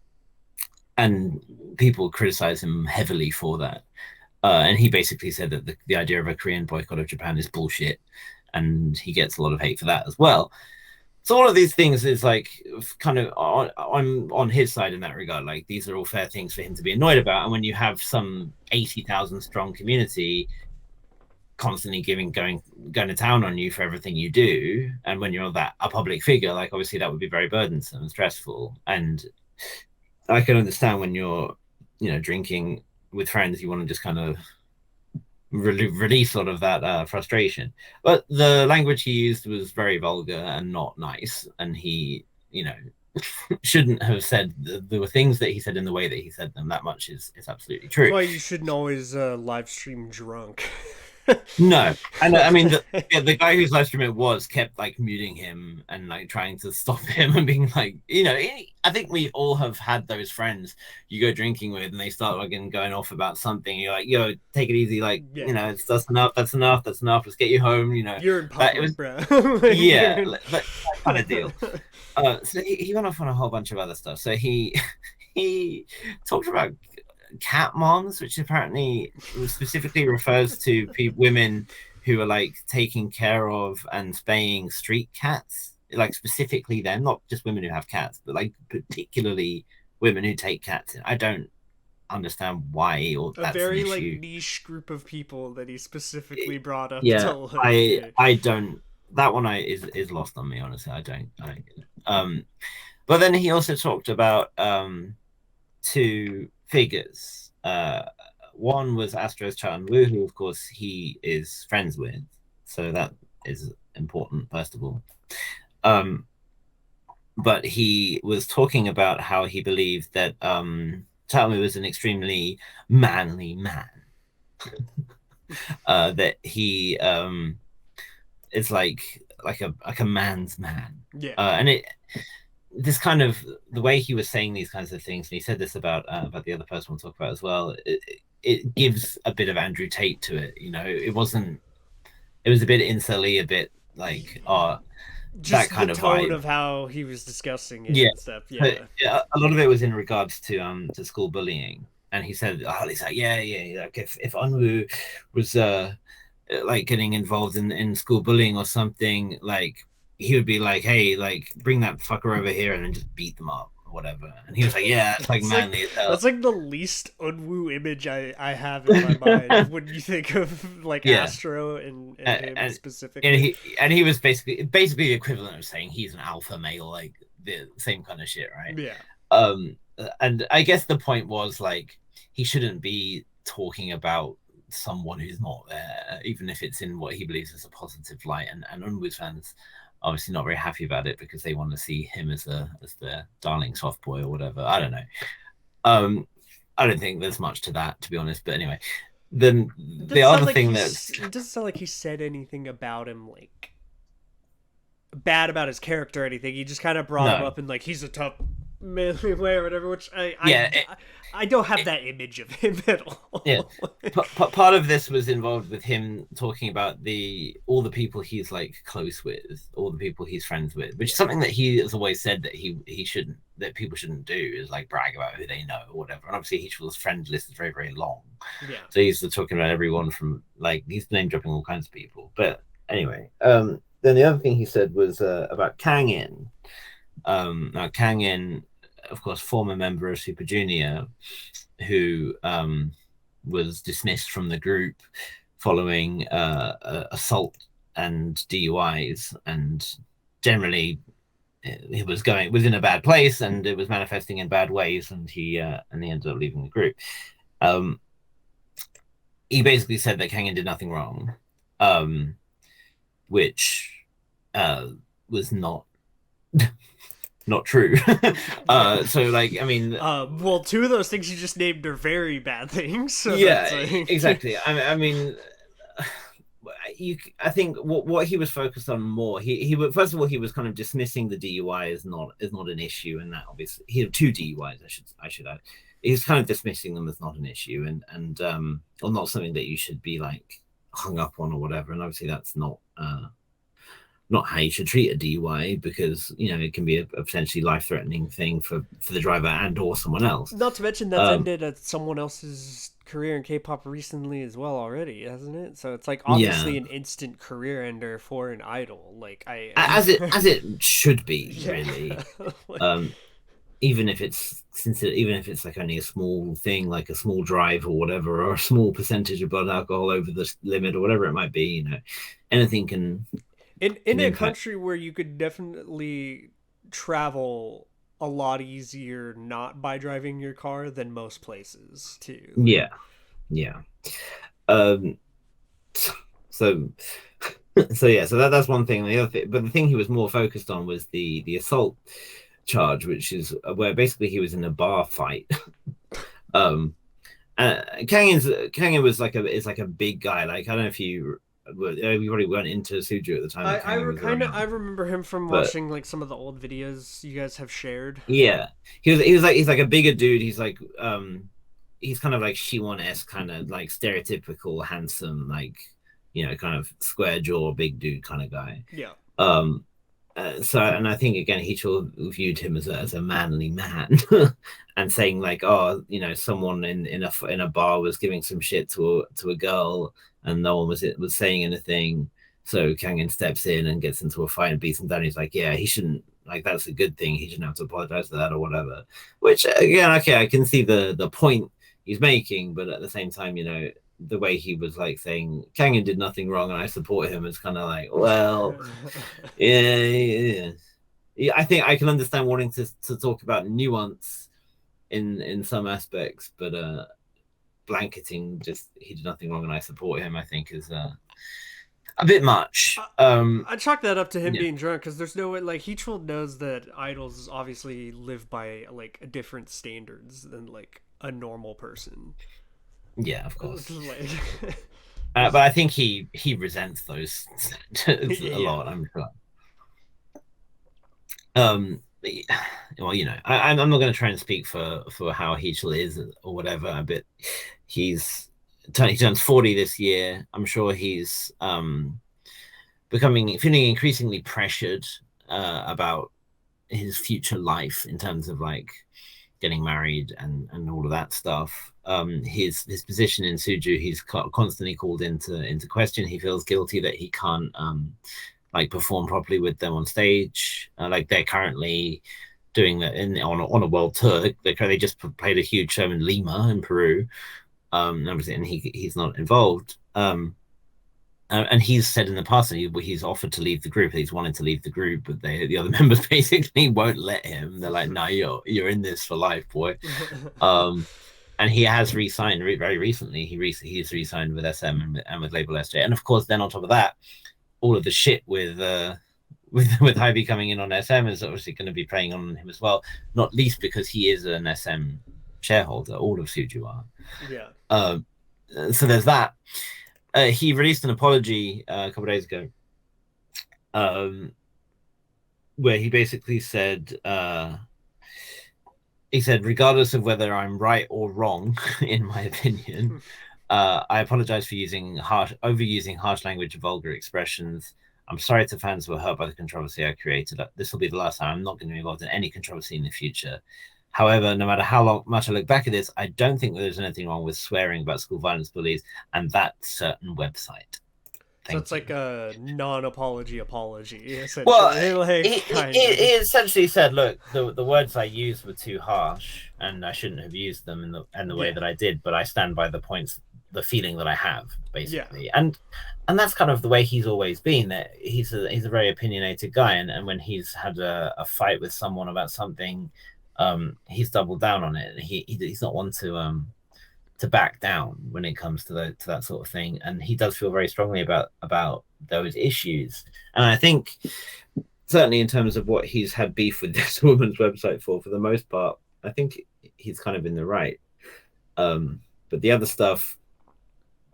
people criticize him heavily for that. And he basically said that the idea of a Korean boycott of Japan is bullshit. And he gets a lot of hate for that as well. So all of these things is like kind of on his side in that regard. Like these are all fair things for him to be annoyed about. And when you have some 80,000 strong community constantly going to town on you for everything you do, and when you're a public figure, like obviously that would be very burdensome and stressful. And I can understand when you're, drinking with friends, you want to just kind of release sort of that frustration. But the language he used was very vulgar and not nice. And he, shouldn't have said there were things that he said in the way that he said them. That much is absolutely true. That's why you shouldn't always live stream drunk. No, and I mean the guy whose live stream it was kept like muting him and like trying to stop him and being like, I think we all have had those friends you go drinking with and they start like going off about something. You're like, yo, take it easy, like that's enough, that's enough, let's get you home. You're in public, bro. Yeah, that kind of deal. So he went off on a whole bunch of other stuff. So he talked about cat moms, which apparently specifically refers to women who are like taking care of and spaying street cats, like specifically them, not just women who have cats, but like particularly women who take cats in. I don't understand why or A that's an very like issue. niche group of people that he specifically brought up to Yeah, like I don't, that one I is lost on me, honestly. I don't get it. But then he also talked about two figures. One was Astro's Chan Wu, who of course he is friends with, so that is important first of all. Um, but he was talking about how he believed that Chan Wu was an extremely manly man. That he is like a man's man. yeah. And it this kind of the way he was saying these kinds of things, and he said this about the other person we'll talk about as well. It gives a bit of Andrew Tate to it. You know, it wasn't. It was a bit insully, a bit like that Just the kind of tone vibe. of how he was discussing it Yeah, and stuff. but Yeah. yeah, a lot of it was in regards to school bullying, and he said, "Oh, he's like, yeah, like if Unwoo was like getting involved in school bullying or something, like he would be like, hey, like bring that fucker over here and then just beat them up or whatever." And he was like, yeah, it's like That's like manly as hell. that's like the least unwoo image I have in my mind when you think of like Yeah, Astro and and, him and and specifically. he was basically the equivalent of saying he's an alpha male, like the same kind of shit, right? Yeah. And I guess the point was like he shouldn't be talking about someone who's not there, even if it's in what he believes is a positive light. And Unwoo's fans obviously not very happy about it because they want to see him as the darling soft boy or whatever. I don't know. Um, I don't think there's much to that, to be honest. But anyway, then It the doesn't sound other like thing he's. that's It doesn't sound like he said anything about him like bad about his character or anything. He just kind of brought him no, up and like he's a tough manly way or whatever. Which yeah, I don't have it, that image of him at yeah. all. Part of this was involved with him talking about all the people he's like close with, all the people he's friends with, which Yeah. is something that he has always said that he shouldn't, that people shouldn't do, is like brag about who they know or whatever. And obviously Heechul's friend list is very very long, Yeah. so he's talking about everyone from like he's name dropping all kinds of people. But anyway, then the other thing he said was about Kang In. Now Kang In, of course, former member of Super Junior, who was dismissed from the group following assault and DUIs, and generally he was in a bad place, and it was manifesting in bad ways, and he ended up leaving the group. Um, he basically said that Kangen did nothing wrong, um, which was not true. Yeah. So like, I mean, Well, two of those things you just named are very bad things. So yeah, that's like, exactly. I mean, I think what he was focused on more. He first of all he was kind of dismissing the DUI as not an issue, and that obviously he had two DUIs. I should add. He's kind of dismissing them as not an issue, and or not something that you should be like hung up on or whatever. And obviously that's not how you should treat a DUI, because it can be a potentially life-threatening thing for the driver and or someone else. not to mention that's ended at someone else's career in K-pop recently as well already, hasn't it? So it's like Yeah, obviously an instant career ender for an idol. Like as it should be, yeah. really. Like, Um, even if it's like only a small thing, like a small drive or whatever, or a small percentage of blood alcohol over the limit or whatever it might be, anything in can a impact. country where you could definitely travel a lot easier not by driving your car than most places too. Like, Yeah, yeah. Um, so that's one thing. The other thing, but the thing he was more focused on was the assault charge, which is where basically he was in a bar fight. um, Kangen was like a big guy. Like, I don't know if we probably weren't into Suju at the time that Kangen was I around, remember him from but watching like some of the old videos you guys have shared. yeah, he's like a bigger dude. He's kind of like Shiwon-esque, kind of like stereotypical handsome, like kind of square jaw, big dude kind of guy. Yeah. Um, and I think again, Heechul viewed him as a manly man, and saying like, oh, someone in a bar was giving some shit to a girl, and no one was saying anything. So Kangen steps in and gets into a fight and beats him down. He's like, yeah, he shouldn't like that's a good thing. He shouldn't have to apologize for that or whatever. Which again, okay, I can see the point he's making, but at the same time, you know, the way he was like saying Kangen did nothing wrong and I support him is kind of like, well, yeah. I think I can understand wanting to talk about nuance in some aspects, but blanketing just he did nothing wrong and I support him, I think is a bit much. I chalk that up to him Yeah, being drunk because there's no way. Like Heechul knows that idols obviously live by like different standards than like a normal person. yeah, of course. Like, But I think he resents those standards a yeah, lot. I'm sure. Well, you know, I'm not going to try and speak for how Heechul is or whatever, but he's he turns 40 this year. I'm sure he's feeling increasingly pressured about his future life in terms of like getting married and all of that stuff. His position in Suju, he's constantly called into question. He feels guilty that he can't like perform properly with them on stage. Like they're currently doing that on a world tour. They just played a huge show in Lima in Peru, and everything, and he's not involved. And he's said in the past that he's offered to leave the group. He's wanted to leave the group, but the other members basically won't let him. They're like, "No, you're in this for life, boy." And he has re-signed very recently. He's re-signed with SM and with label SJ. And of course, then on top of that, all of the shit with HYBE coming in on SM is obviously going to be playing on him as well. Not least because he is an SM shareholder. All of Suju are. yeah. So there's that. He released an apology a couple of days ago, where he basically said, regardless of whether I'm right or wrong, in my opinion, I apologize for overusing harsh language and vulgar expressions. I'm sorry to fans who were hurt by the controversy I created. This will be the last time. I'm not going to be involved in any controversy in the future. However, no matter how much I look back at this, I don't think there's anything wrong with swearing about school violence bullies and that certain website. So it's like a non-apology apology, essentially. Well, like, he essentially said, "Look, the words I used were too harsh, and I shouldn't have used them in the way that I did. But I stand by the points, the feeling that I have, basically." Yeah. And that's kind of the way he's always been. That he's a very opinionated guy, and when he's had a fight with someone about something, he's doubled down on it. He's not one to back down when it comes to that sort of thing, and he does feel very strongly about those issues. And I think certainly in terms of what he's had beef with this woman's website for the most part, I think he's kind of in the right. But the other stuff,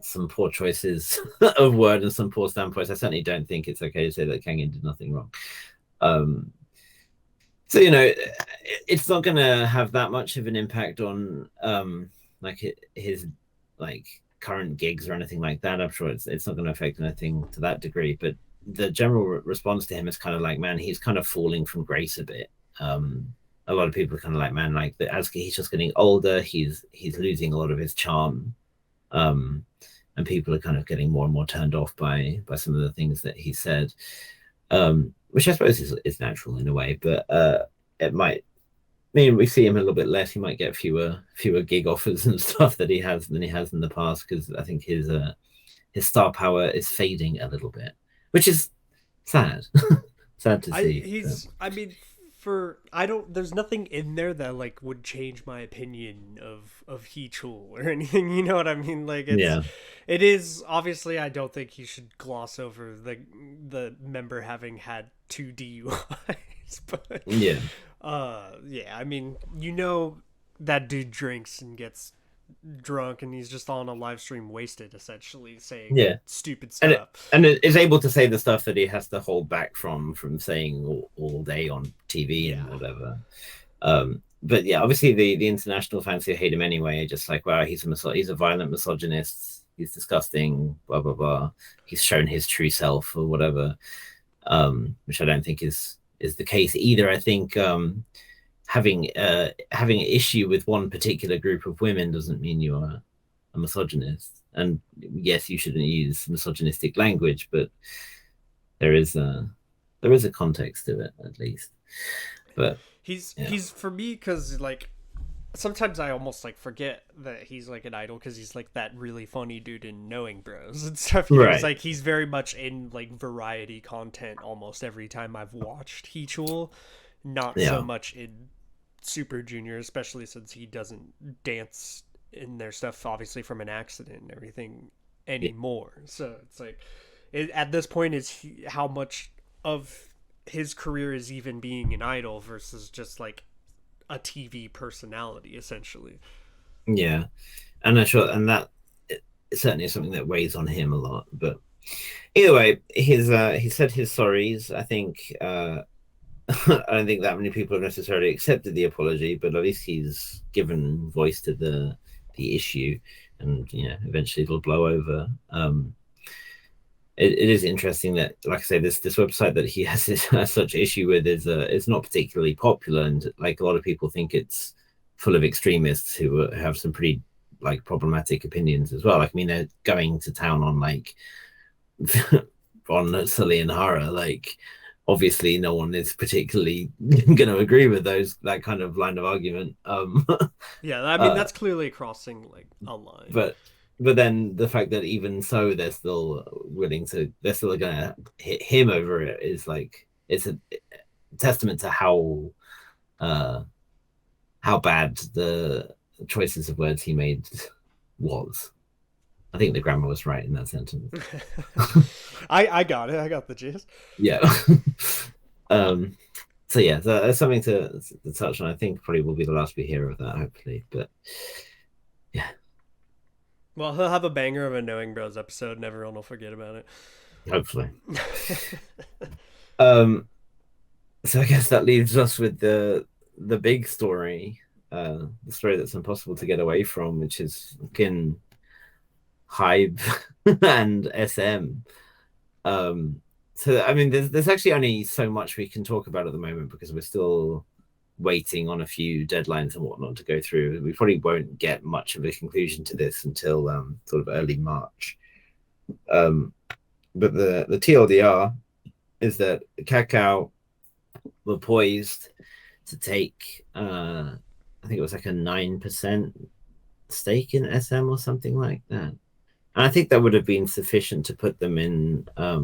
some poor choices of word and some poor standpoints. I certainly don't think it's okay to say that Kangen did nothing wrong. So you know, it's not going to have that much of an impact on like his like current gigs or anything like that. I'm sure it's not going to affect anything to that degree. But the general response to him is kind of like, man, he's kind of falling from grace a bit. A lot of people are kind of like, man, like as he's just getting older, he's losing a lot of his charm. And people are kind of getting more and more turned off by some of the things that he said. Which I suppose is natural in a way, but it might mean we see him a little bit less. He might get fewer gig offers and stuff than he has in the past, because I think his star power is fading a little bit, which is sad. Sad to see. I mean, there's nothing in there that like would change my opinion of Heechul or anything. You know what I mean? Like it is obviously, I don't think he should gloss over the member having had 2 DUIs, but yeah, I mean, you know, that dude drinks and gets drunk and he's just on a live stream wasted, essentially saying stupid stuff, and it is able to say the stuff that he has to hold back from saying all day on TV and whatever. But yeah, obviously the international fans who hate him anyway are just like, wow, he's a violent misogynist, he's disgusting, blah blah blah, he's shown his true self or whatever, which I don't think is the case either. I think having an issue with one particular group of women doesn't mean you are a misogynist. And yes, you shouldn't use misogynistic language, but there is there is a context to it at least. But yeah, He's for me because like sometimes I almost like forget that he's like an idol because he's like that really funny dude in Knowing Bros and stuff. You know, he's right, like he's very much in like variety content almost every time I've watched Heechul. Not so yeah, much in Super Junior, especially since he doesn't dance in their stuff, obviously from an accident and everything yeah, anymore. So it's like at this point is how much of his career is even being an idol versus just like a TV personality, essentially. yeah. And I'm sure, and that it certainly is something that weighs on him a lot. But either way, his he said his sorries. I think I don't think that many people have necessarily accepted the apology, but at least he's given voice to the issue, and eventually it'll blow over. It is interesting that, like I say, this website that he has such issue with is not particularly popular, and like a lot of people think it's full of extremists who have some pretty like problematic opinions as well. Like, I mean, they're going to town on like on Sully and Hara. Like, obviously, no one is particularly going to agree with that kind of line of argument. Yeah, I mean uh, that's clearly crossing like a line. but but then the fact that even so they're still gonna hit him over it is like it's a testament to uh how bad the choices of words he made was. I think the grammar was right in that sentence. I got it. I got the gist. Yeah. um so yeah, so that's something to touch on. I think probably will be the last we hear of that, hopefully. But yeah, Well, he'll have a banger of a Knowing Bros episode, and everyone will forget about it. hopefully. um So I guess that leaves us with the big story, the story that's impossible to get away from, which is fucking HYBE and SM. So I mean, there's actually only so much we can talk about at the moment because we're still waiting on a few deadlines and whatnot to go through. We probably won't get much of a conclusion to this until sort of early March. Um, but the TLDR is that Kakao were poised to take I think it was like a 9% stake in SM or something like that. And I think that would have been sufficient to put them in a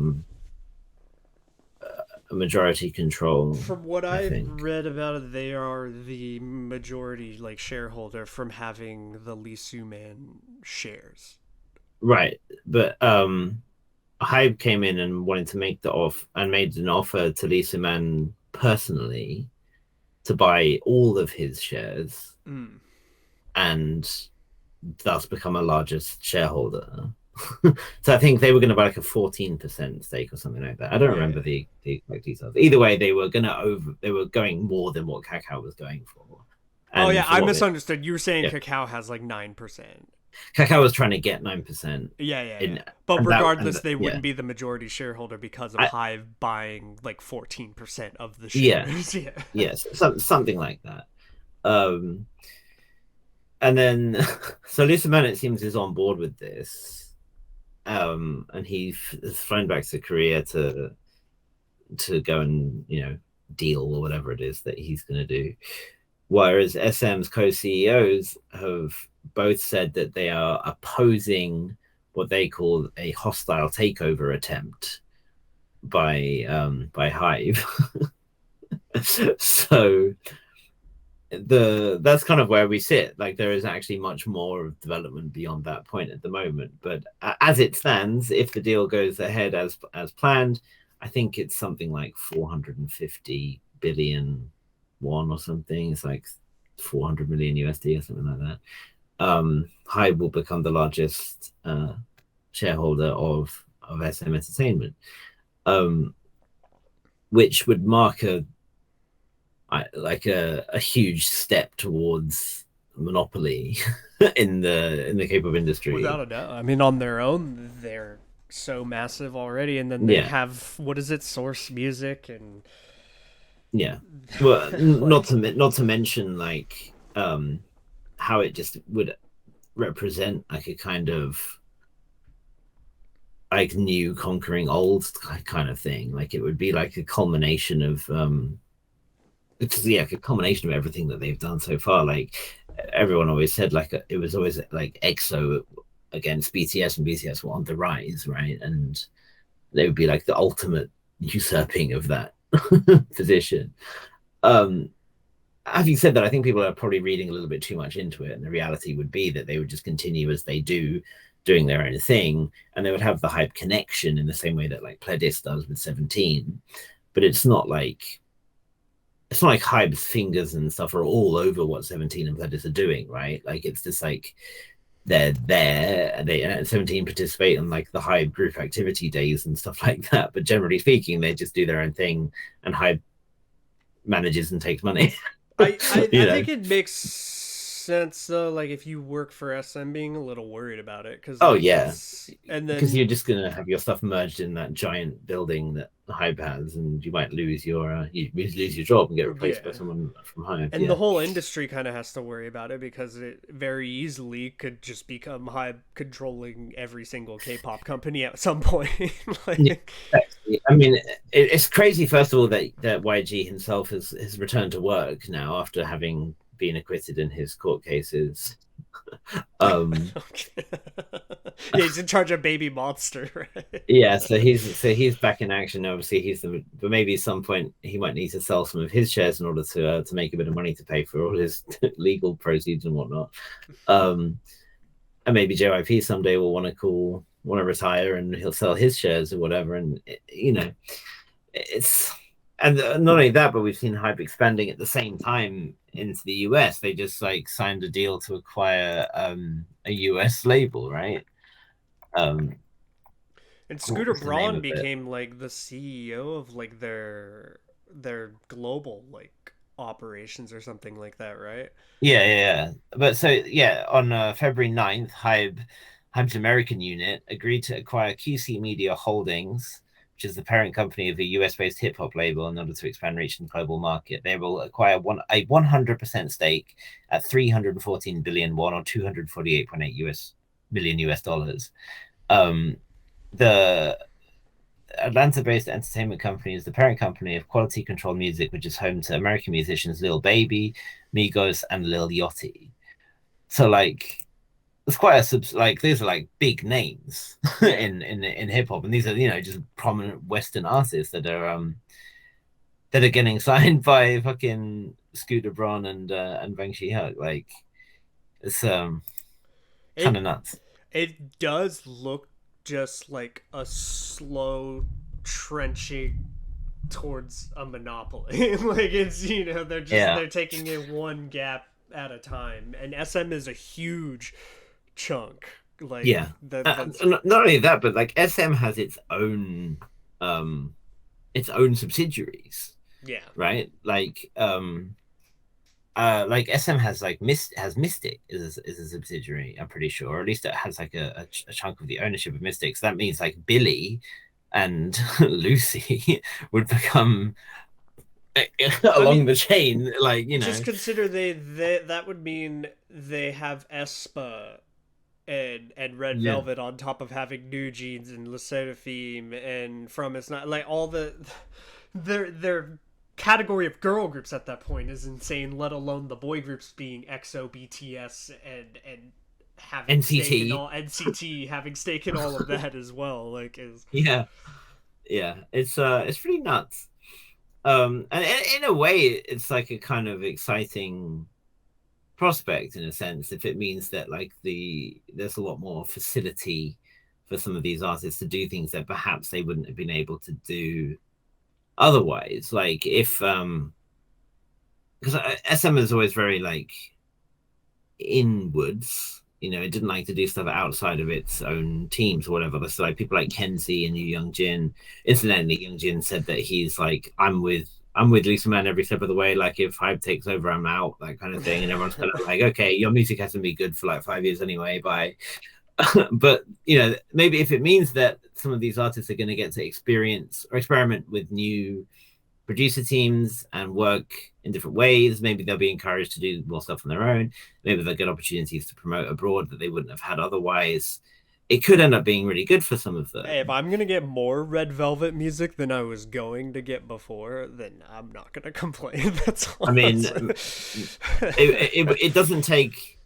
majority control. From what I I've think. read about it, they are the majority like shareholder from having the Lee Man shares. Right. But Hybe came in and wanted to make the off and made an offer to Lisa Man personally to buy all of his shares and thus become a largest shareholder. So I think they were going to buy like a 14% stake or something like that. I don't remember the exact details. Either way, they were going more than what Kakao was going for. Oh And yeah, for I what misunderstood. You were saying Kakao has like 9%. Kakao was trying to get 9%. Yeah. But regardless, they wouldn't yeah. be the majority shareholder because of Hive buying like 14% of the Yeah. shares. Yes, something like that. And then so Lisa Man, it seems, is on board with this. And he's flown back to Korea to go and deal or whatever it is that he's going to do. Whereas SM's co-CEOs have both said that they are opposing what they call a hostile takeover attempt by Hive. So that's kind of where we sit. Like, there is actually much more of development beyond that point at the moment. But as it stands, if the deal goes ahead as planned, I think it's something like 450 billion won or something. It's like 400 million USD or something like that. Hybe will become the largest shareholder of SM Entertainment, which would mark a huge step towards monopoly in the K-pop industry. Without a doubt. I mean, on their own, they're so massive already, and then they have Source Music and well, not to mention like how it just would represent like a kind of like new conquering old kind of thing. Like it would be like a culmination of it's yeah, like a culmination of everything that they've done so far. Like everyone always said, like it was always like EXO against BTS, and BTS were on the rise, right? And they would be like the ultimate usurping of that position. Um, Having said that, I think people are probably reading a little bit too much into it, and the reality would be that they would just continue as they do, doing their own thing, and they would have the hype connection in the same way that like Pledis does with 17. But it's not like HYBE's fingers and stuff are all over what 17 and Pledis are doing, right? Like it's just like they're there and they at 17 participate in like the HYBE group activity days and stuff like that. But generally speaking, they just do their own thing, and HYBE manages and takes money. I think it makes sense though. Like if you work for SM, being a little worried about it because Oh like yeah, it's and because you're then just gonna have your stuff merged in that giant building that HYBE has, and you might lose your job and get replaced by yeah. someone from HYBE. And the Yeah, whole industry kind of has to worry about it because it very easily could just become high controlling every single K-pop company at some point. yeah. Like, I mean, it's crazy. First of all, that YG himself has returned to work now after having been acquitted in his court cases. Um, okay. Yeah, he's in charge of Baby Monster, right? Yeah, so he's back in action. Obviously, but maybe at some point he might need to sell some of his shares in order to make a bit of money to pay for all his legal proceeds and whatnot. Um, and maybe JYP someday will want to retire and he'll sell his shares or whatever. And it's and not only that, but we've seen HYBE expanding at the same time into the US. They just like signed a deal to acquire a US label, right? Um, And what Scooter was the name Braun of it? became like the CEO of like their global like operations or something like that, right? Yeah. But so yeah, on February 9th, HYBE's American unit agreed to acquire QC Media Holdings, which is the parent company of a US-based hip hop label, in order to expand reach in the global market. They will acquire a 100% stake at 314 billion won, or 248.8 million US dollars. Um, the Atlanta-based entertainment company is the parent company of Quality Control Music, which is home to American musicians Lil Baby, Migos, and Lil Yachty. So like, it's quite like these are like big names Yeah. in hip hop, and these are just prominent Western artists that are getting signed by fucking Scooter Braun and Bang Shi Hyuk. Like it's kind It of nuts. it does look just like a slow trenching towards a monopoly. Like it's Yeah, they're taking it one gap at a time, and SM is a huge chunk. Like yeah. that's Not only that, but like SM has um its own subsidiaries, yeah. right? Like SM has like Mystic is a subsidiary, I'm pretty sure, or at least it has like a chunk of the ownership of Mystic. So that means like Billy and Lucy would become I along mean, the chain, like just consider they that would mean they have Espa and Red yeah, Velvet on top of having NewJeans and Le Seraphim and From It's Not like all the their category of girl groups at that point is insane. Let alone the boy groups being EXO, BTS, and having stake in NCT, all NCT having stake in all of that as well. Like is yeah, yeah. It's pretty nuts. And in a way, it's like a kind of exciting prospect in a sense, if it means that like there's a lot more facility for some of these artists to do things that perhaps they wouldn't have been able to do otherwise. Like if because SM is always very like inwards. It didn't like to do stuff outside of its own teams or whatever. So like people like Kenzie and Yu Young Jin. Incidentally, Young Jin said that he's like, I'm with Lisa Man every step of the way. Like if HYBE takes over, I'm out, that kind of thing. And everyone's kind of like, okay, your music hasn't been good for like 5 years anyway. Bye. But maybe if it means that some of these artists are going to get to experience or experiment with new producer teams and work in different ways. Maybe they'll be encouraged to do more stuff on their own. Maybe they'll get opportunities to promote abroad that they wouldn't have had otherwise. it could end up being really good for some of Hey, if them. I'm gonna get more Red Velvet music than I was going to get before, then I'm not gonna complain. That's I all I'm mean, saying. it doesn't take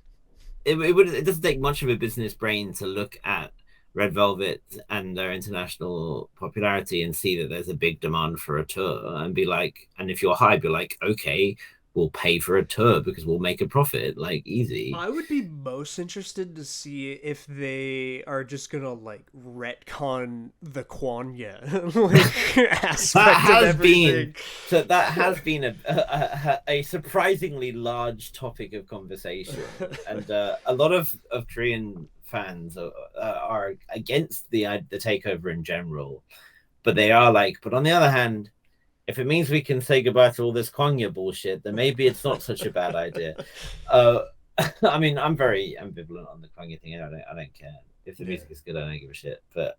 it doesn't take much of a business brain to look at Red Velvet and their international popularity and see that there's a big demand for a tour and be like, and if you're HYBE, you're like, okay, we'll pay for a tour because we'll make a profit, like easy. I would be most interested to see if they are just gonna like retcon the Kwanya like That aspect of has been everything. that has been a surprisingly large topic of conversation, and a lot of Korean fans are against the takeover in general, but they are like, but on the other hand, if it means we can say goodbye to all this Kwangya bullshit, then maybe it's not such a bad idea. Uh, I mean, I'm very ambivalent on the Kwangya thing. I don't care if the music is good. I don't give a shit. But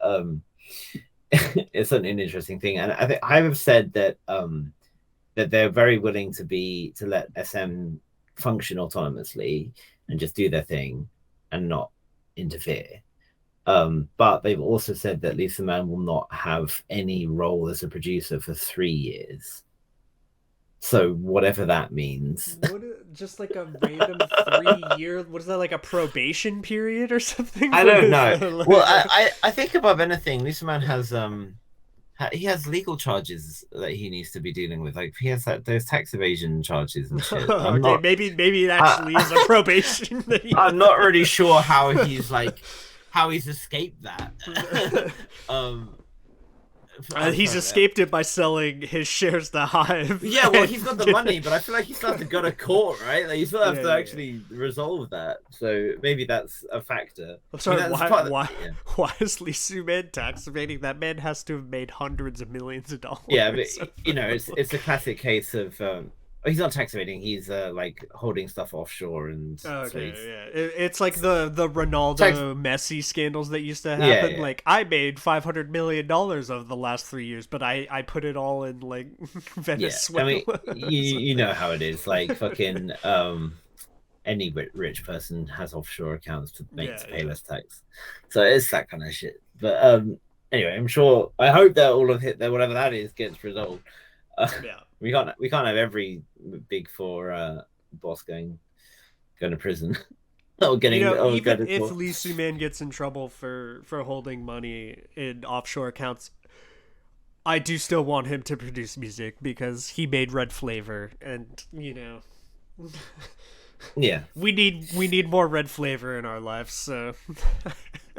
it's an interesting thing, and I think I have said that that they're very willing to let SM function autonomously and just do their thing and not interfere. But they've also said that Lisa Mann will not have any role as a producer for 3 years. So whatever that means. Just like a random 3 year? What is that, like a probation period or something? I What don't is know. that, Well, like I think above anything, Lisa Mann has he has legal charges that he needs to be dealing with. Like he has those tax evasion charges and shit. I'm okay, not maybe it actually is a I, probation thing. I'm not really sure how he's escaped that. um He's escaped it by selling his shares to Hive. Yeah, well, he's got the money, but I feel like he still has to go to court, right? Like, you still have to actually resolve that. So maybe that's a factor. I'm sorry, I mean, why is Lee Soo-man tax evading? That man has to have made hundreds of millions of dollars. Yeah, but it's a classic case of he's not tax evading. He's like holding stuff offshore, and okay, so yeah, it's like the Ronaldo tax... Messi scandals that used to happen. Yeah, yeah. Like I made $500 million of the last 3 years, but I put it all in like Venezuela. Yeah, I mean, you know how it is. Like fucking any rich person has offshore accounts to pay less tax, so it's that kind of shit. But anyway, I hope that all of it, that whatever that is, gets resolved. Yeah. We can't have every big four boss going to prison. Or getting even if Lee Soo-man gets in trouble for holding money in offshore accounts, I do still want him to produce music because he made Red Flavor, and yeah, we need more Red Flavor in our lives. So,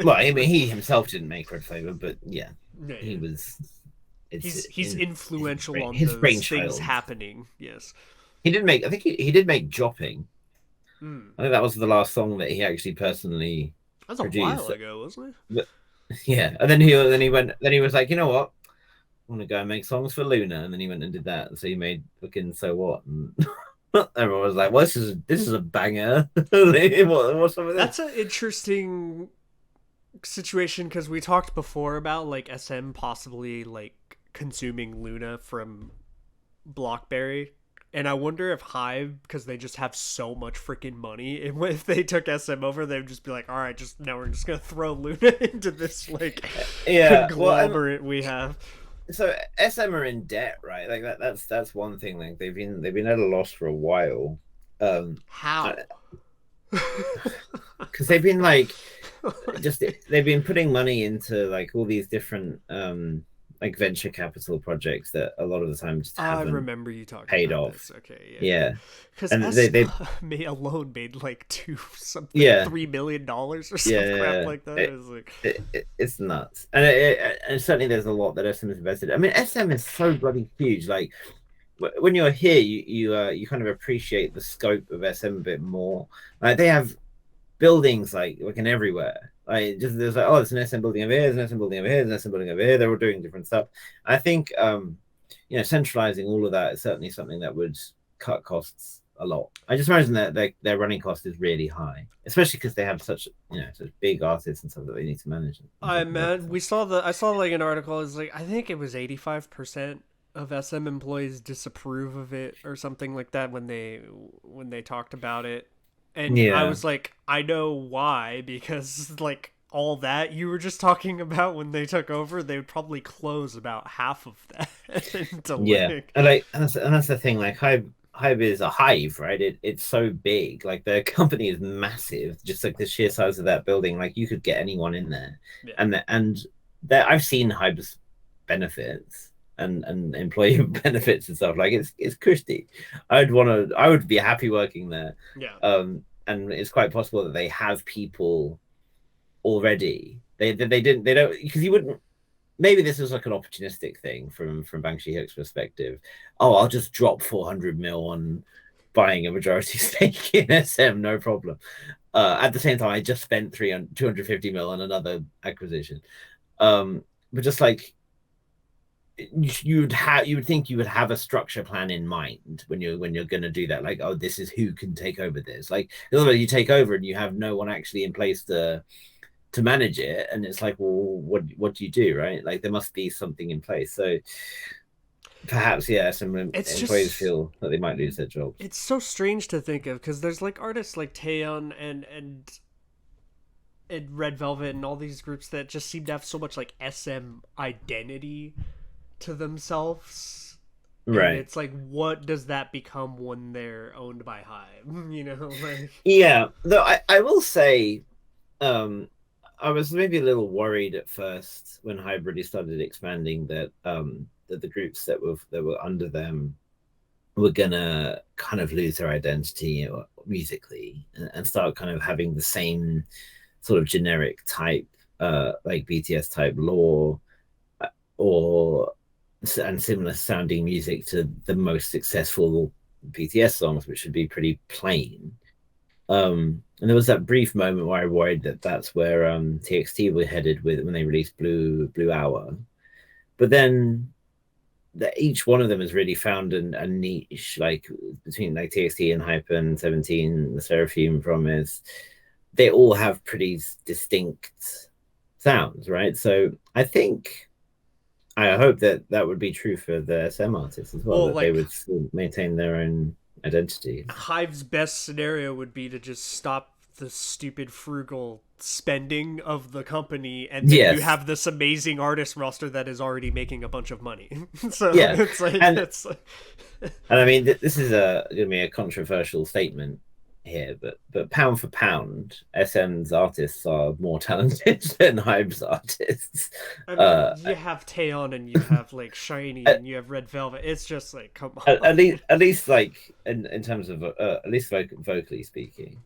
well, I mean, he himself didn't make Red Flavor, but yeah. He was. He's influential on his those things happening. Yes, he did make. I think he did make Jopping. I think that was the last song that he actually personally. That's a while ago, wasn't it? But, yeah, and then he was like, you know what, I want to go and make songs for Loona, and then he went and did that. So he made fucking So What, and everyone was like, well, this is a banger. What's up with That's an interesting situation because we talked before about like SM possibly like consuming Loona from Blockberry, and I wonder if HYBE, because they just have so much freaking money, if they took SM over, they'd just be like, all right, we're just gonna throw Loona into this like conglomerate we have. So SM are in debt, right? Like that's one thing. Like they've been at a loss for a while. How? Because they've been like they've been putting money into like all these different like venture capital projects that a lot of the time just haven't. I remember you talking paid about off. This. Okay, yeah. Because they alone made like $3 million or something crap like that. It's nuts, and certainly there's a lot that SM has invested. I mean, SM is so bloody huge. Like when you're here, you kind of appreciate the scope of SM a bit more. Like they have buildings like in everywhere. Like just there's like, oh, it's an SM building over here, there's an SM building over here, there's an SM building over here. They're all doing different stuff. I think centralizing all of that is certainly something that would cut costs a lot. I just imagine that their running cost is really high, especially because they have such big artists and stuff that they need to manage. I saw like an article. It's like I think it was 85% of SM employees disapprove of it or something like that when they talked about it. And I was like, I know why, because like all that you were just talking about when they took over, they would probably close about half of that into Yeah, like. and that's the thing. Like Hive is a hive, right? It's so big. Like the company is massive. Just like the sheer size of that building, like you could get anyone in there. Yeah. And there I've seen Hive's benefits and employee benefits and stuff. Like it's cushy. I would be happy working there. Yeah. And it's quite possible that they have people already. They don't, because you wouldn't, maybe this is like an opportunistic thing from Bang Shi-hyuk's perspective. Oh, I'll just drop 400 mil on buying a majority stake in SM, no problem. At the same time, I just spent 250 mil on another acquisition. But just like you would think you would have a structure plan in mind when you're going to do that. Like, oh, this is who can take over this. Like, otherwise you take over and you have no one actually in place to manage it, and it's like, well, what do you do, right? Like there must be something in place. So perhaps, yeah, some employees feel that they might lose their jobs. It's so strange to think of because there's like artists like Taeyeon and Red Velvet and all these groups that just seem to have so much like SM identity to themselves. Right. And it's like, what does that become when they're owned by HYBE? You know, like. Yeah, though I will say, I was maybe a little worried at first when HYBE really started expanding that that the groups that were under them were gonna kind of lose their identity musically and start kind of having the same sort of generic type, like BTS type lore, and similar sounding music to the most successful BTS songs, which would be pretty plain. And there was that brief moment where I worried that that's where TXT were headed with when they released Blue Hour, but then each one of them has really found a niche, like between like TXT and Hyper and 17, the Seraphim Promise. They all have pretty distinct sounds, right? So I hope that would be true for the SM artists as well, that like, they would still maintain their own identity. HYBE's best scenario would be to just stop the stupid frugal spending of the company, and then you have this amazing artist roster that is already making a bunch of money. So yeah, it's like, and I mean, this is gonna be a controversial statement here, but pound for pound, SM's artists are more talented than HYBE's artists. I mean, you have Taeyeon and you have like SHINee and you have Red Velvet. It's just like, come on. At least like in terms of at least vocally speaking.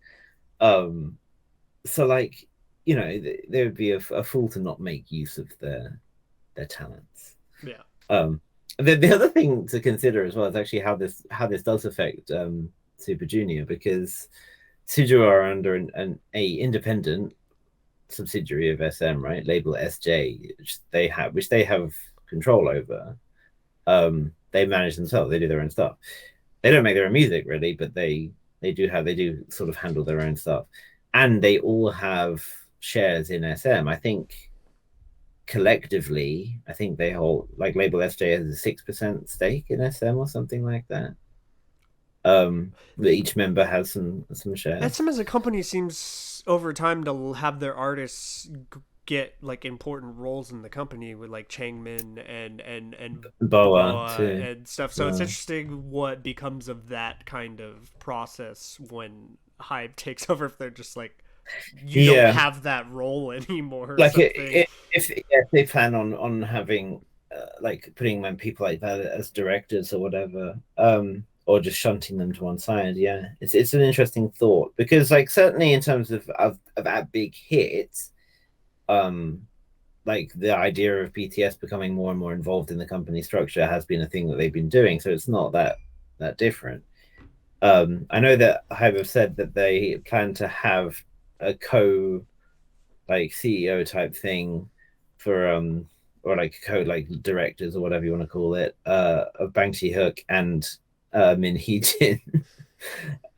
So like, you know, there would be a fool to not make use of their talents. Yeah. The other thing to consider as well is actually how this does affect Super Junior, because Suju are under an independent subsidiary of SM, right? Label SJ, which they have control over. They manage themselves. They do their own stuff. They don't make their own music really, but they do sort of handle their own stuff, and they all have shares in SM. I think collectively, they hold, like, label SJ has a 6% stake in SM or something like that. Each member has some shares. SM as a company seems over time to have their artists get like important roles in the company with like Changmin and Boa and stuff. So it's interesting what becomes of that kind of process when HYBE takes over, if they're just like, you don't have that role anymore. Like if they plan on having like putting people like that as directors or whatever, or just shunting them to one side. Yeah, it's an interesting thought, because like certainly in terms of that big hit, like the idea of BTS becoming more and more involved in the company structure has been a thing that they've been doing, so it's not that different. I know that HYBE have said that they plan to have a like CEO type thing for or like like directors or whatever you want to call it, of Bang Shi-hyuk and Min Hee-jin,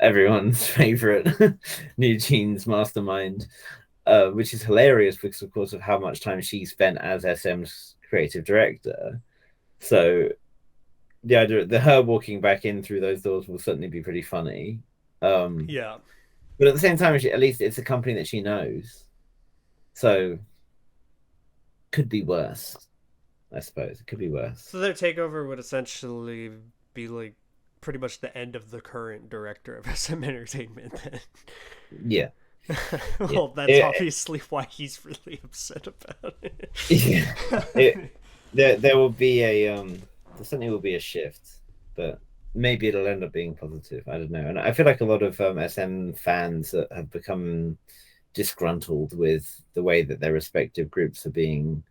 everyone's favorite NewJeans mastermind, which is hilarious because, of course, of how much time she spent as SM's creative director. So the her walking back in through those doors will certainly be pretty funny. Yeah, but at the same time, at least it's a company that she knows. So could be worse. I suppose it could be worse. So their takeover would essentially be like pretty much the end of the current director of SM Entertainment. Then, Yeah, yeah, well, that's obviously why he's really upset about it. yeah. There will be there certainly will be a shift, but maybe it'll end up being positive. I don't know. And I feel like a lot of SM fans have become disgruntled with the way that their respective groups are being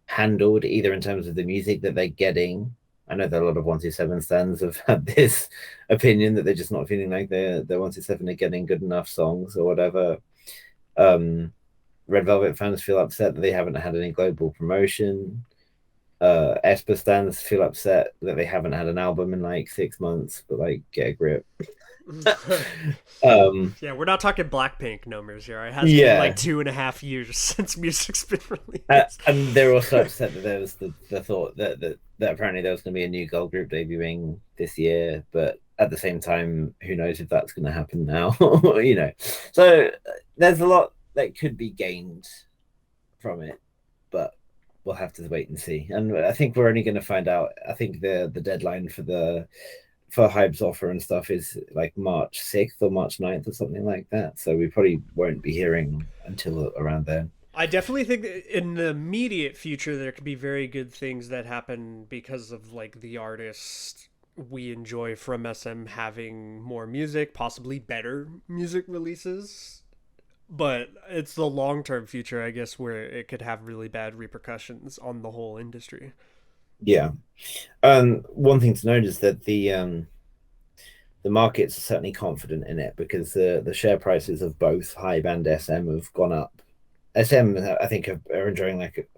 handled, either in terms of the music that they're getting. I know that a lot of 127 stands have had this opinion that they're just not feeling like they're 127 are getting good enough songs or whatever. Red Velvet fans feel upset that they haven't had any global promotion. Esper stands feel upset that they haven't had an album in like 6 months, but like get a grip. Yeah, we're not talking Blackpink numbers here. It has been Yeah, like 2.5 years since music's been released. and they're also upset that there was the thought that apparently there was going to be a new girl group debuting this year, but at the same time, who knows if that's going to happen now? You know, so there's a lot that could be gained from it, but we'll have to wait and see. And I think we're only going to find out. I think the deadline for HYBE's offer and stuff is like March 6th or March 9th or something like that. So we probably won't be hearing until around then. I definitely think that in the immediate future there could be very good things that happen because of like the artists we enjoy from SM having more music, possibly better music releases. But it's the long term future, I guess, where it could have really bad repercussions on the whole industry. Yeah. One thing to note is that the markets are certainly confident in it because the share prices of both HYBE and SM have gone up. SM, I think, are enjoying like,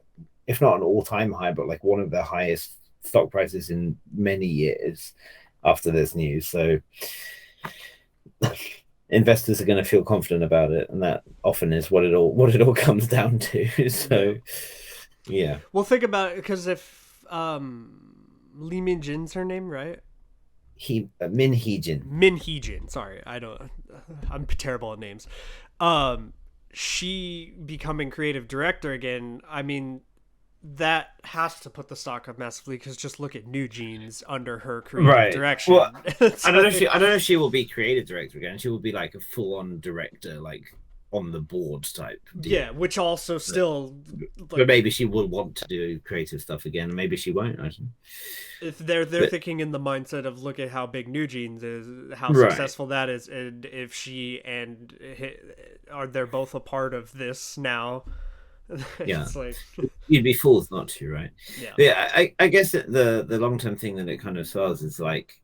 if not an all-time high, but like one of the highest stock prices in many years after this news. So investors are going to feel confident about it, and that often is what it all comes down to. So yeah. Well, think about it because if Lee Min Jin's her name, right? Min Heejin. Min Heejin. Sorry, I don't. I'm terrible at names. She becoming creative director again. I mean, that has to put the stock up massively because just look at NewJeans under her creative direction. Well, I don't know if she will be creative director again. She will be like a full-on director, like on the board type deal. Yeah, which also still but maybe she will want to do creative stuff again. Maybe she won't. I don't know. If they're thinking in the mindset of look at how big NewJeans is, how successful that is, and if she and are they're both a part of this now. Yeah, like... you'd be fools not to, right? Yeah. I guess the long-term thing that it kind of spells is like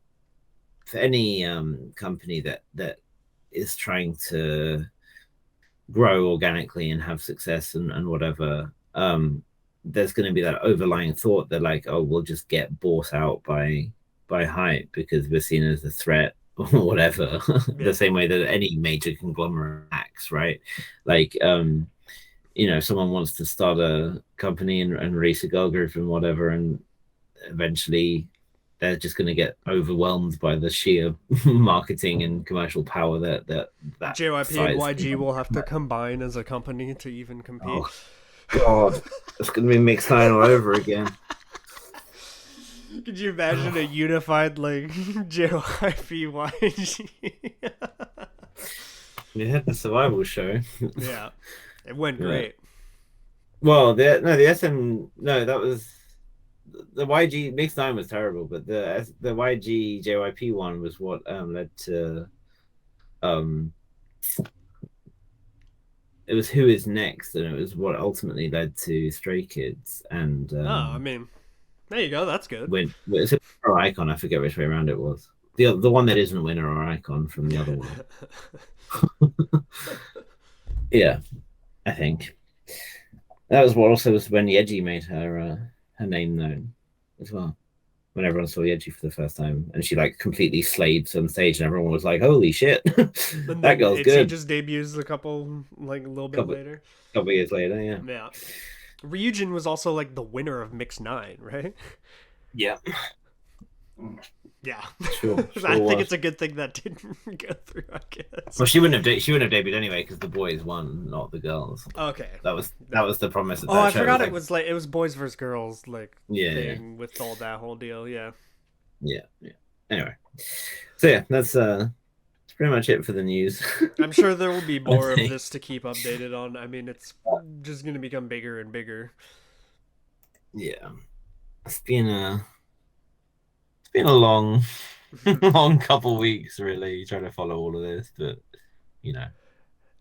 for any company that is trying to grow organically and have success and whatever, there's going to be that overlying thought that like, oh, we'll just get bought out by HYBE because we're seen as a threat or whatever. The same way that any major conglomerate acts, right? Like someone wants to start a company and release a girl group and whatever, and eventually they're just going to get overwhelmed by the sheer marketing and commercial power that JYP and YG will have to combine as a company to even compete. Oh, God, it's going to be mixed nine all over again. Could you imagine a unified like JYP YG? We had the survival show. Yeah, it went great. Well, that was the YG mixed nine was terrible, but the YG JYP one was what led to it was Who Is Next, and it was what ultimately led to Stray Kids. And I mean, there you go. That's good. It's a Winner or Icon. I forget which way around it was. The one that isn't Winner or Icon from the other one. Yeah, I think that was what also was when Yeji made her name known as well. When everyone saw Yeji for the first time, and she like completely slayed on stage, and everyone was like, "Holy shit, that girl's good." She just debuts a little bit later. A couple years later, yeah. Yeah. Ryujin was also like the winner of Mix 9, right? Yeah. Yeah. Sure, I sure think was. it's a good thing that didn't go through, I guess. Well, she wouldn't have debuted anyway because the boys won, not the girls. Okay. That was the promise of Oh, that I show. It was forgot it like, was like it was boys versus girls like yeah, yeah, thing with all that whole deal. Yeah. yeah, yeah. Anyway, so yeah, that's pretty much it for the news. I'm sure there will be I more of think. this to keep updated on. I mean, it's just going to become bigger and bigger. Yeah, it's been a it's been a long, long couple weeks really trying to follow all of this, but you know,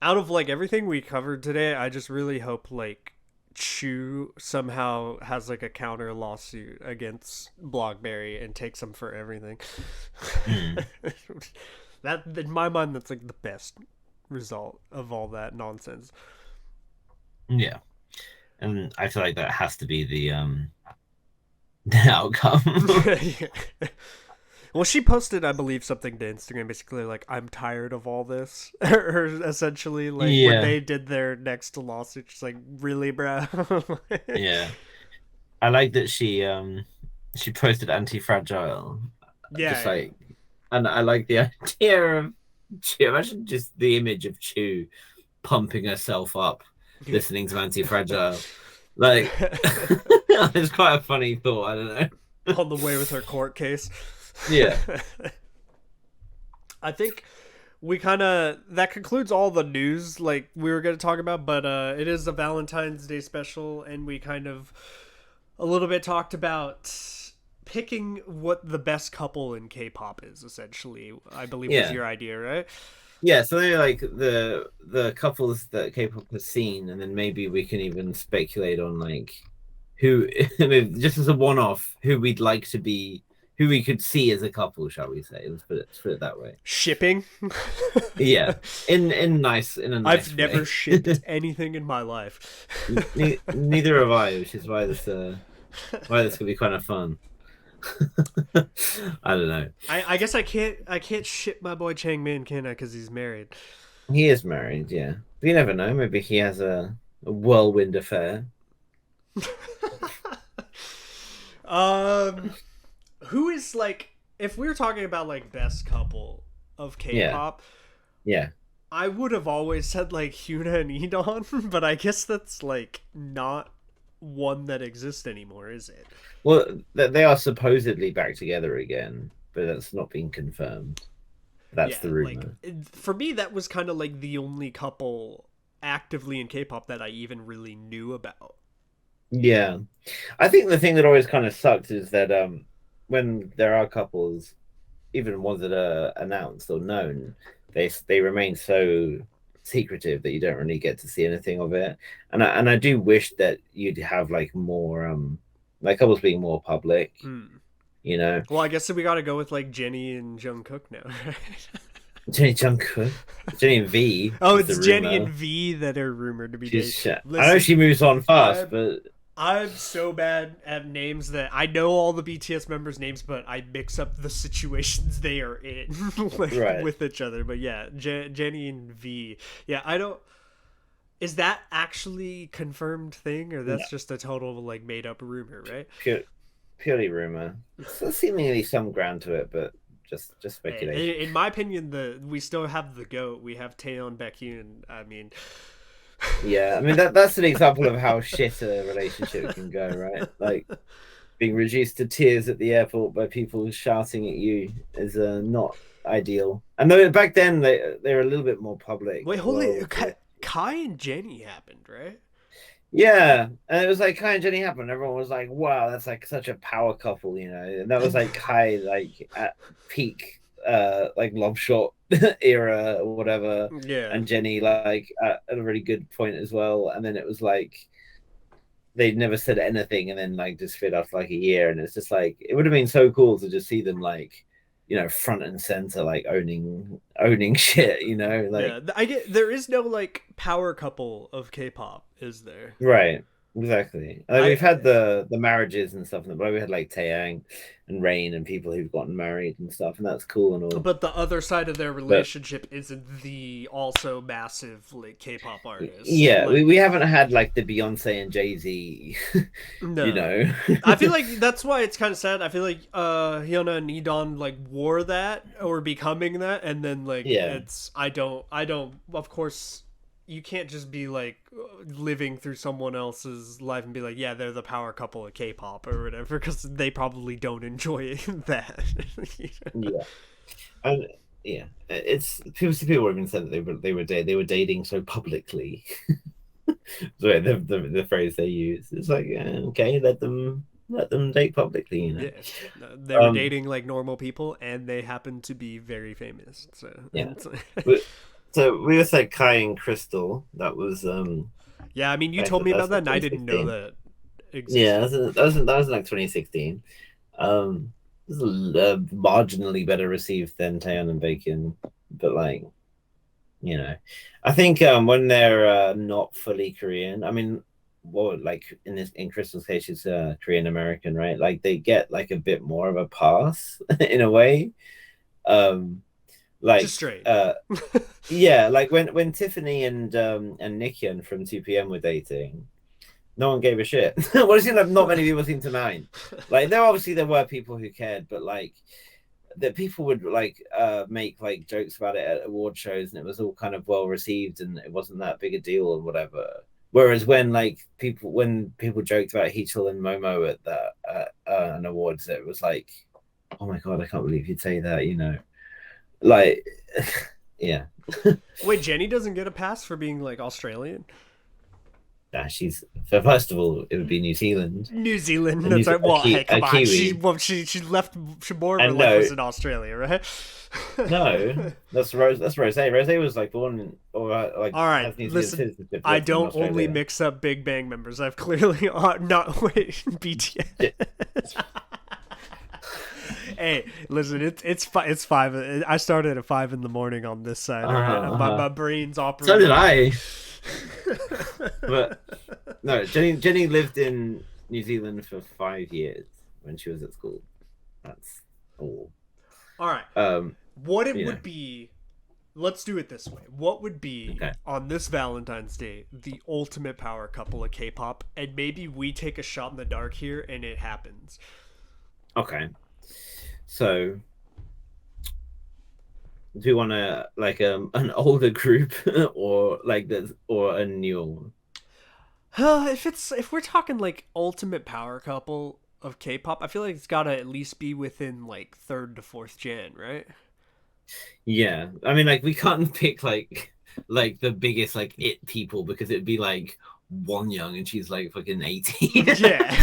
Out of like everything we covered today, I just really hope like Chu somehow has like a counter lawsuit against Blockberry and takes him for everything. mm, That in my mind, that's like the best result of all that nonsense. yeah, and I feel like that has to be the outcome. Well, she posted, I believe, something to Instagram, basically like, "I'm tired of all this," or essentially like when Yeah, they did their next lawsuit, she's like, "Really, bro?" yeah. I like that she posted anti-fragile, just Yeah, like, and I like the idea of Chew. Imagine just the image of Chew pumping herself up, yeah. listening to anti-fragile. Like, it's quite a funny thought. I don't know. On the way with her court case. Yeah, I think we kind of that concludes all the news like we were going to talk about, but it is a Valentine's Day special, and we kind of a little bit talked about picking what the best couple in K-pop is. Essentially, I believe was yeah, your idea, right? yeah. So they're like the couples that K-pop has seen, and then maybe we can even speculate on like who, just as a one-off, who we'd like to be, who we could see as a couple, shall we say? Let's put it that way. Shipping. Yeah, in a nice I've never way. shipped anything in my life. Neither have I, which is why this could be kind of fun. I don't know. I guess I can't ship my boy Chang Min, can I? Because he's married. He is married, yeah. But you never know. Maybe he has a whirlwind affair. um, who is like if we were talking about like best couple of Yeah, K-pop, yeah. I would have always said like Hyuna and Edon, but I guess that's like not one that exists anymore, is it? Well, they are supposedly back together again, but that's not been confirmed. That's Yeah, the like rumor. for me, that was kind of like the only couple actively in K-pop that I even really knew about. Yeah, I think the thing that always kind of sucks is that when there are couples, even ones that are announced or known, they remain so secretive that you don't really get to see anything of it. And I do wish that you'd have like more like couples being more public, Hmm. you know. Well, I guess we got to go with like Jenny and Jungkook now, right? Jenny Jungkook, Jenny and V Oh, is the it's Jenny and rumor. V that are rumored to be dating. I know Listen, she moves on fast, I'm but I'm so bad at names that I know all the BTS members' names, but I mix up the situations they are in like, right. with each other. But yeah, Jenny and V. Yeah, I don't. Is that actually confirmed thing, or No, that's just a total like made up rumor, right? pure, purely rumor. So seemingly some ground to it, but just speculation. In my opinion, the we still have the goat. We have Taeyeon, Baekhyun. I mean, Yeah, I mean that's an example of how shit a relationship can go, right? Like being reduced to tears at the airport by people shouting at you is not ideal. And though back then they're a little bit more public wait, as hold well. it. Kai and Jenny happened, right? Yeah, and it was like Kai and Jenny happened. Everyone was like, "Wow, that's like such a power couple," you know. And that was like Kai like at peak like love shot era or whatever, Yeah. and Jenny like at a really good point as well. And then it was like they'd never said anything and then like just fit after like a year, and it's just like it would have been so cool to just see them like front and center like owning shit, like Yeah, I get there is no like power couple of K-pop, is there? right, Exactly. Like, I we've had the marriages and stuff, but we had like Taeyang and Rain and people who've gotten married and stuff, and that's cool and all. But the other side of their But relationship isn't the also massive like K-pop artist. yeah, Like we haven't had like the Beyonce and Jay-Z, you no. know. I feel like that's why it's kind of sad. I feel like Hyuna and Nidon like wore that or becoming that, and then like Yeah. it's I don't of course you can't just be like living through someone else's life and be like, yeah, they're the power couple of K-pop or whatever, because they probably don't enjoy that. Yeah. And yeah, it's people have even said that they were dating so publicly. So the phrase they use is like, okay, let them date publicly, you know. Yeah, they were Um, dating like normal people, and they happened to be very famous. So, yeah. But, so we just said Kai and Crystal. yeah, I mean, you Back, told me about that's that, like and I didn't know 2016. that Yeah, existed. that was like 2016. This is marginally better received than Taeyeon and Bacon, but like, you know, I think when they're not fully Korean, I mean, well, like in Crystal's case, she's Korean American, right? Like they get like a bit more of a pass in a way. Um, Just like straight. yeah, like when Tiffany and Nikian from 2PM were dating, no one gave a shit. Well, it seemed like not many people seemed to mind. Like there were people who cared, but like that people would like make like jokes about it at award shows, and it was all kind of well received, and it wasn't that big a deal or whatever. Whereas when people joked about Heechul and Momo at that an awards, it was like, oh my god, I can't believe you'd say that, you know, like yeah. Wait, Jenny doesn't get a pass for being like Australian? Nah, she's so first of all, it would be New Zealand, New Zealand. That's right. Well, hey, A come on. Kiwi, She left. She more of her and life no, was in Australia, right? no, that's Rose. That's Rose. Rose was like born in, or like All right, has New Zealand listen. citizenship, I lives in don't only Australia. mix up Big Bang members. I've clearly not wait Yeah. BTS. Hey, listen, it's five. I started at 5 in the morning on this side. All right, my brain's So did operating. I. But no, Jenny lived in New Zealand for 5 years when she was at school. That's all. All right, Um, what it you know. would be. Let's do it this way. What would be Okay. on this Valentine's Day the ultimate power couple of K-pop, and maybe we take a shot in the dark here, and it happens. Okay. So, do you want to like an older group or like this or a newer one? If we're talking like ultimate power couple of K-pop, I feel like it's gotta at least be within like third to fourth gen, right? Yeah, I mean, like we can't pick like the biggest like it people because it'd be like one young and she's like fucking 80. Yeah,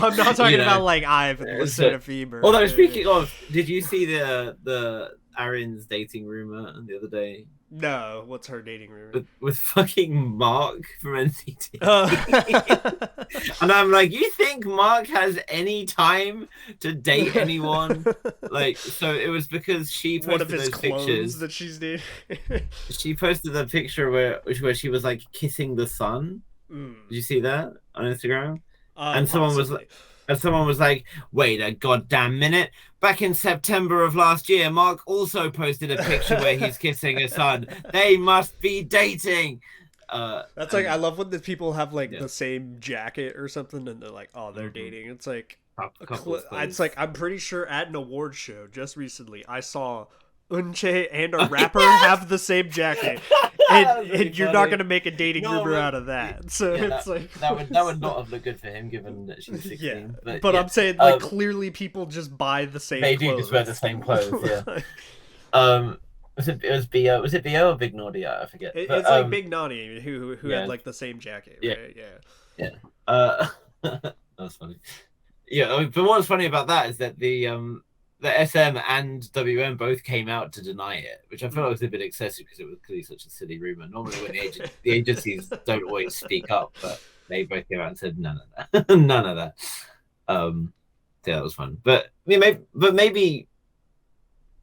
I'm not You talking know. about like Ivan with So, Seraphim although speaking of, did you see the Aaron's dating rumor the other day no. What's her dating rumor? with fucking Mark from NCT? Uh, And I'm like, you think Mark has any time to date anyone? Like, so it was because she One of posted his those clones pictures. that she's dating. She posted a picture where she was like kissing the sun. Did Mm. you see that on Instagram? And Possibly. someone was like, wait a goddamn minute. Back in September of last year, Mark also posted a picture where he's kissing a sun. They must be dating. That's like I love when the people have like Yeah, the same jacket or something, and they're like, "Oh, they're mm-hmm. dating." It's like Couples it's clothes. like I'm pretty sure at an award show just recently I saw Unche and a rapper Yeah, have the same jacket, that was really and you're not funny. gonna make a dating No, rumor but out of that. So yeah, it's like that would not have looked good for him given that she's yeah, 16. But but yeah, I'm saying like clearly people just buy the same they do clothes. just wear the same clothes. Yeah. Um, it was Bo? Was it Bo or Big Naughty? I forget. But It's like Big Naughty who had yeah, like the same jacket, yeah, right? Yeah. yeah. That's funny. Yeah, I mean, but what's funny about that is that the SM and WM both came out to deny it, which I felt was a bit excessive because it was clearly such a silly rumor. Normally, when the agencies don't always speak up, but they both came out and said none of that, none of that. Yeah, that was fun. But I mean, maybe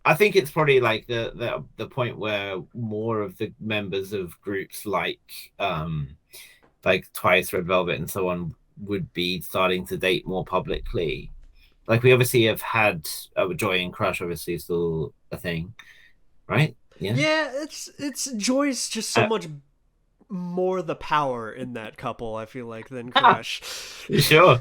I think it's probably like the point where more of the members of groups like like Twice, Red Velvet, and so on would be starting to date more publicly. Like we obviously have had Joy and Crush, obviously still a thing, right? Yeah. Yeah, it's Joy's just so Uh, much more the power in that couple, I feel like, than Crush. sure.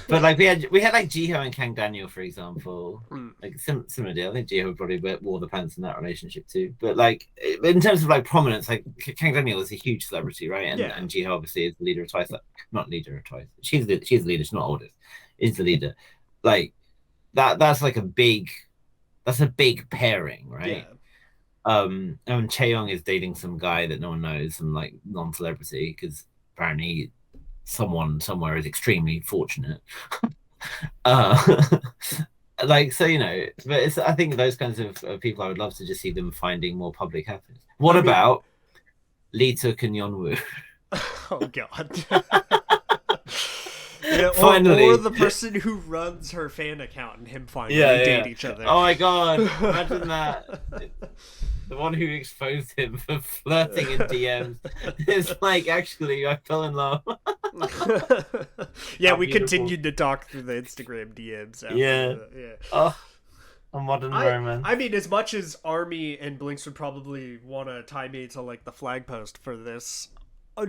But like we had like Jiho and Kang Daniel, for example, like similar deal. I think Jiho probably wore the pants in that relationship too. But like in terms of like prominence, like Kang Daniel is a huge celebrity, right? And Yeah. and Jiho obviously is the leader of Twice. Like, not leader of Twice. She's the leader. She's not oldest. Is the leader. Like that's like that's a big pairing, right? Yeah. And Chaeyoung is dating some guy that no one knows, some like non-celebrity, because apparently someone somewhere is extremely fortunate. uh like so, but I think those kinds of people, I would love to just see them finding more public happiness. What about Lee Tuk and Yeonwoo? Oh god. Yeah, Finally. or the person who runs her fan account and him finally date each other. Oh my god, imagine that. The one who exposed him for flirting in DMs is like, actually, I fell in love. Yeah, we continued to talk through the Instagram DMs. After yeah. Oh, a modern romance. I mean, as much as Army and Blinks would probably want to tie me to like the flag post for this,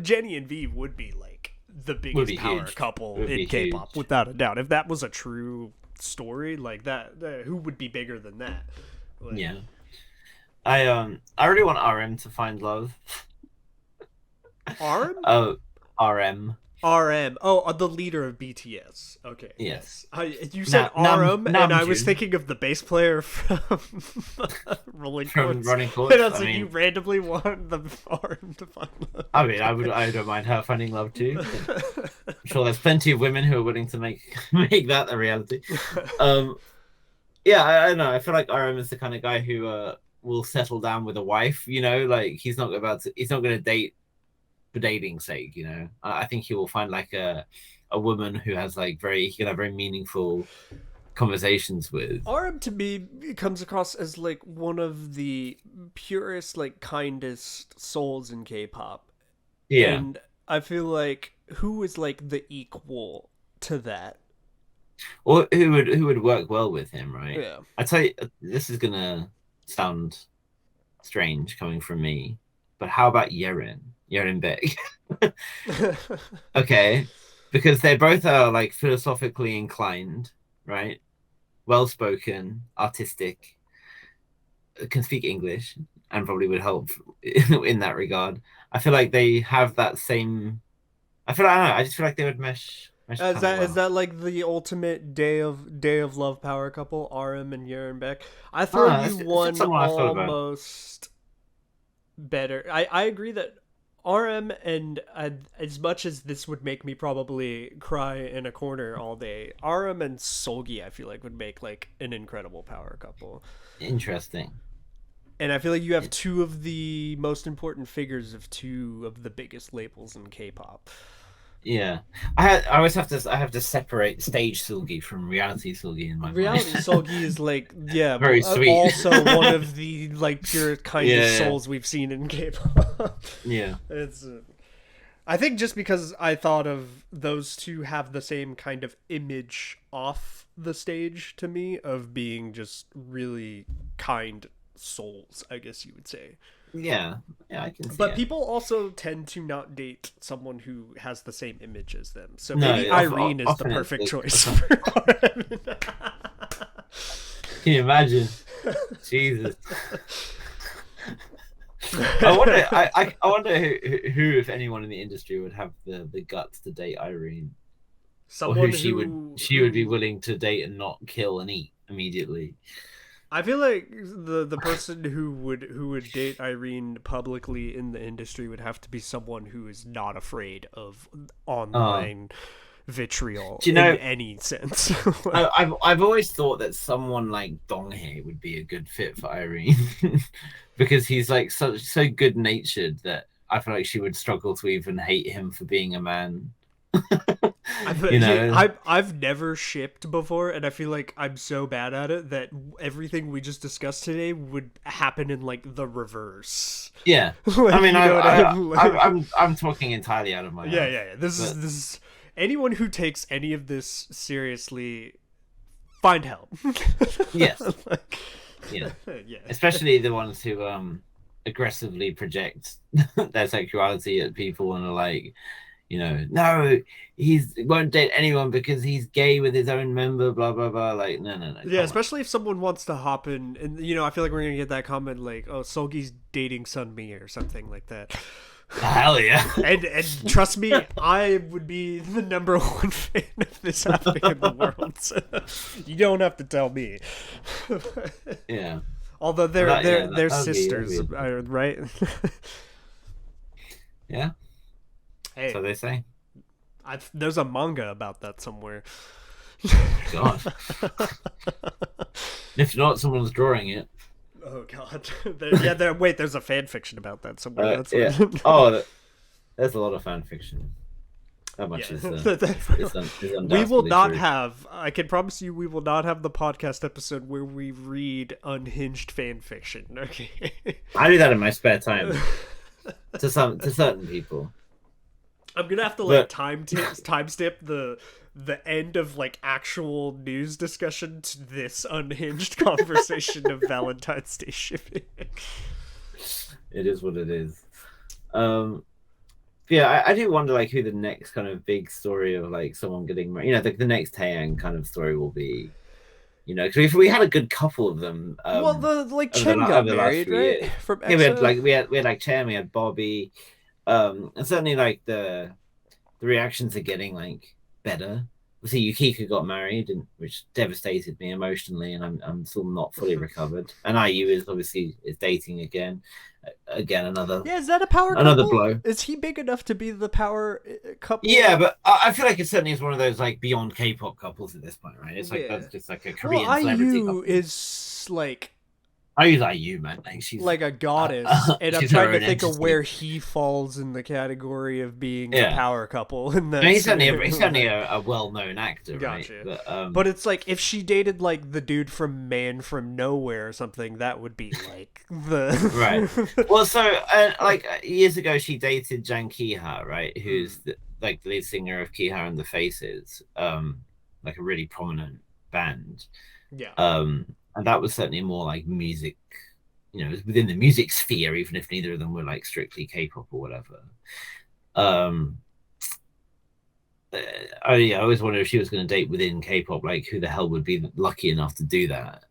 Jenny and V would be like the biggest power couple in K-pop, without a doubt. If that was a true story like that, who would be bigger than that? Like, yeah. I really want RM to find love. RM? Oh, RM. RM. Oh, the leader of BTS. Okay. Yes. You said RM, and I was thinking of the bass player from Rolling Chords. Running Chords. And I was like, you randomly want the RM to find love. I mean, I don't mind her finding love too. I'm sure there's plenty of women who are willing to make that a reality. Yeah, I don't know. I feel like RM is the kind of guy who will settle down with a wife. Like he's not going to date for dating's sake. I think he will find like a woman who has he can have very meaningful conversations with. RM to me comes across as like one of the purest, like kindest souls in K-pop. Yeah, and I feel like who is like the equal to that, or who would work well with him, right? Yeah. I tell you, this is gonna sound strange coming from me, but how about Yerin Beck? Okay, because they both are like philosophically inclined, right? Well spoken, artistic, can speak English, and probably would help in that regard. I feel like they have that same. I don't know. I just feel like they would mesh. Is that like the ultimate day of love power couple, RM and Yerin Beck? I thought you won almost better. I agree that RM and as much as this would make me probably cry in a corner all day, RM and Solgi I feel like would make like an incredible power couple. Interesting. And I feel like you have two of the most important figures of two of the biggest labels in K-pop. Yeah, I always have to separate stage Sulgi from reality Sulgi in my mind. Reality Sulgi is like very sweet. Also one of the like pure kindest souls we've seen in K-pop. Yeah, it's. I think just because I thought of those two have the same kind of image off the stage to me of being just really kind souls, I guess you would say. Yeah, I can see But it. people also tend to not date someone who has the same image as them. So maybe Irene is the perfect choice for RM. Can you imagine? Jesus. I wonder who, if anyone in the industry, would have the guts to date Irene. Someone or who she would be willing to date and not kill and eat immediately. I feel like the person who would date Irene publicly in the industry would have to be someone who is not afraid of online vitriol in any sense. I've always thought that someone like Donghae would be a good fit for Irene because he's like so good natured that I feel like she would struggle to even hate him for being a man. I You know, I've never shipped before, and I feel like I'm so bad at it that everything we just discussed today would happen in like the reverse. yeah. Like, I mean, I'm I'm talking entirely out of my yeah. This is anyone who takes any of this seriously, find help. Yes. Like, Yeah. yeah. Especially the ones who aggressively project their sexuality at people and are like, you know, no, he won't date anyone because he's gay with his own member, blah blah blah. Like, no. Yeah, especially if someone wants to hop in, and you know, I feel like we're gonna get that comment like, "Oh, Solgi's dating Sunmi" or something like that. Hell yeah! And trust me, I would be the number one fan of this happening in the world. So you don't have to tell me. Yeah. Although they're sisters, right? Yeah. Hey, So they say. There's a manga about that somewhere. God. If not, someone's drawing it. Oh God. Wait, there's a fan fiction about that somewhere. Yeah. Oh, there's a lot of fan fiction. How much is we will not true. Have. I can promise you, we will not have the podcast episode where we read unhinged fan fiction. Okay. I do that in my spare time. to certain people. I'm gonna have to like timestamp the end of like actual news discussion to this unhinged conversation of Valentine's Day shipping. It is what it is. Yeah, I do wonder like who the next kind of big story of like someone getting married. You know, the next Taeyang kind of story will be. You know, because we had a good couple of them. Well, the like Chen got married, right? From EXO. Yeah, we had like Chen, we had Bobby, and certainly like the reactions are getting like better. See, Yukika got married, which devastated me emotionally, and I'm still not fully recovered. And IU is dating again. Another is that a power another couple? Blow. Is he big enough to be the power couple? Yeah, but I feel like it certainly is one of those like beyond K-pop couples at this point, right? It's like that's just like a Korean celebrity IU couple. Is like. I use IU, man. Like she's like a goddess, and I'm trying to think of where he falls in the category of being a power couple. And he's certainly a well-known actor, gotcha. Right? But it's like if she dated like the dude from Man from Nowhere or something, that would be like the right. Well, so like years ago, she dated Jang Ki-ha, right? Who's the lead singer of Ki-ha and the Faces, like a really prominent band. Yeah. And that was certainly more like music, you know, it was within the music sphere, even if neither of them were like strictly K-pop or whatever. I always wondered if she was going to date within K-pop, like who the hell would be lucky enough to do that?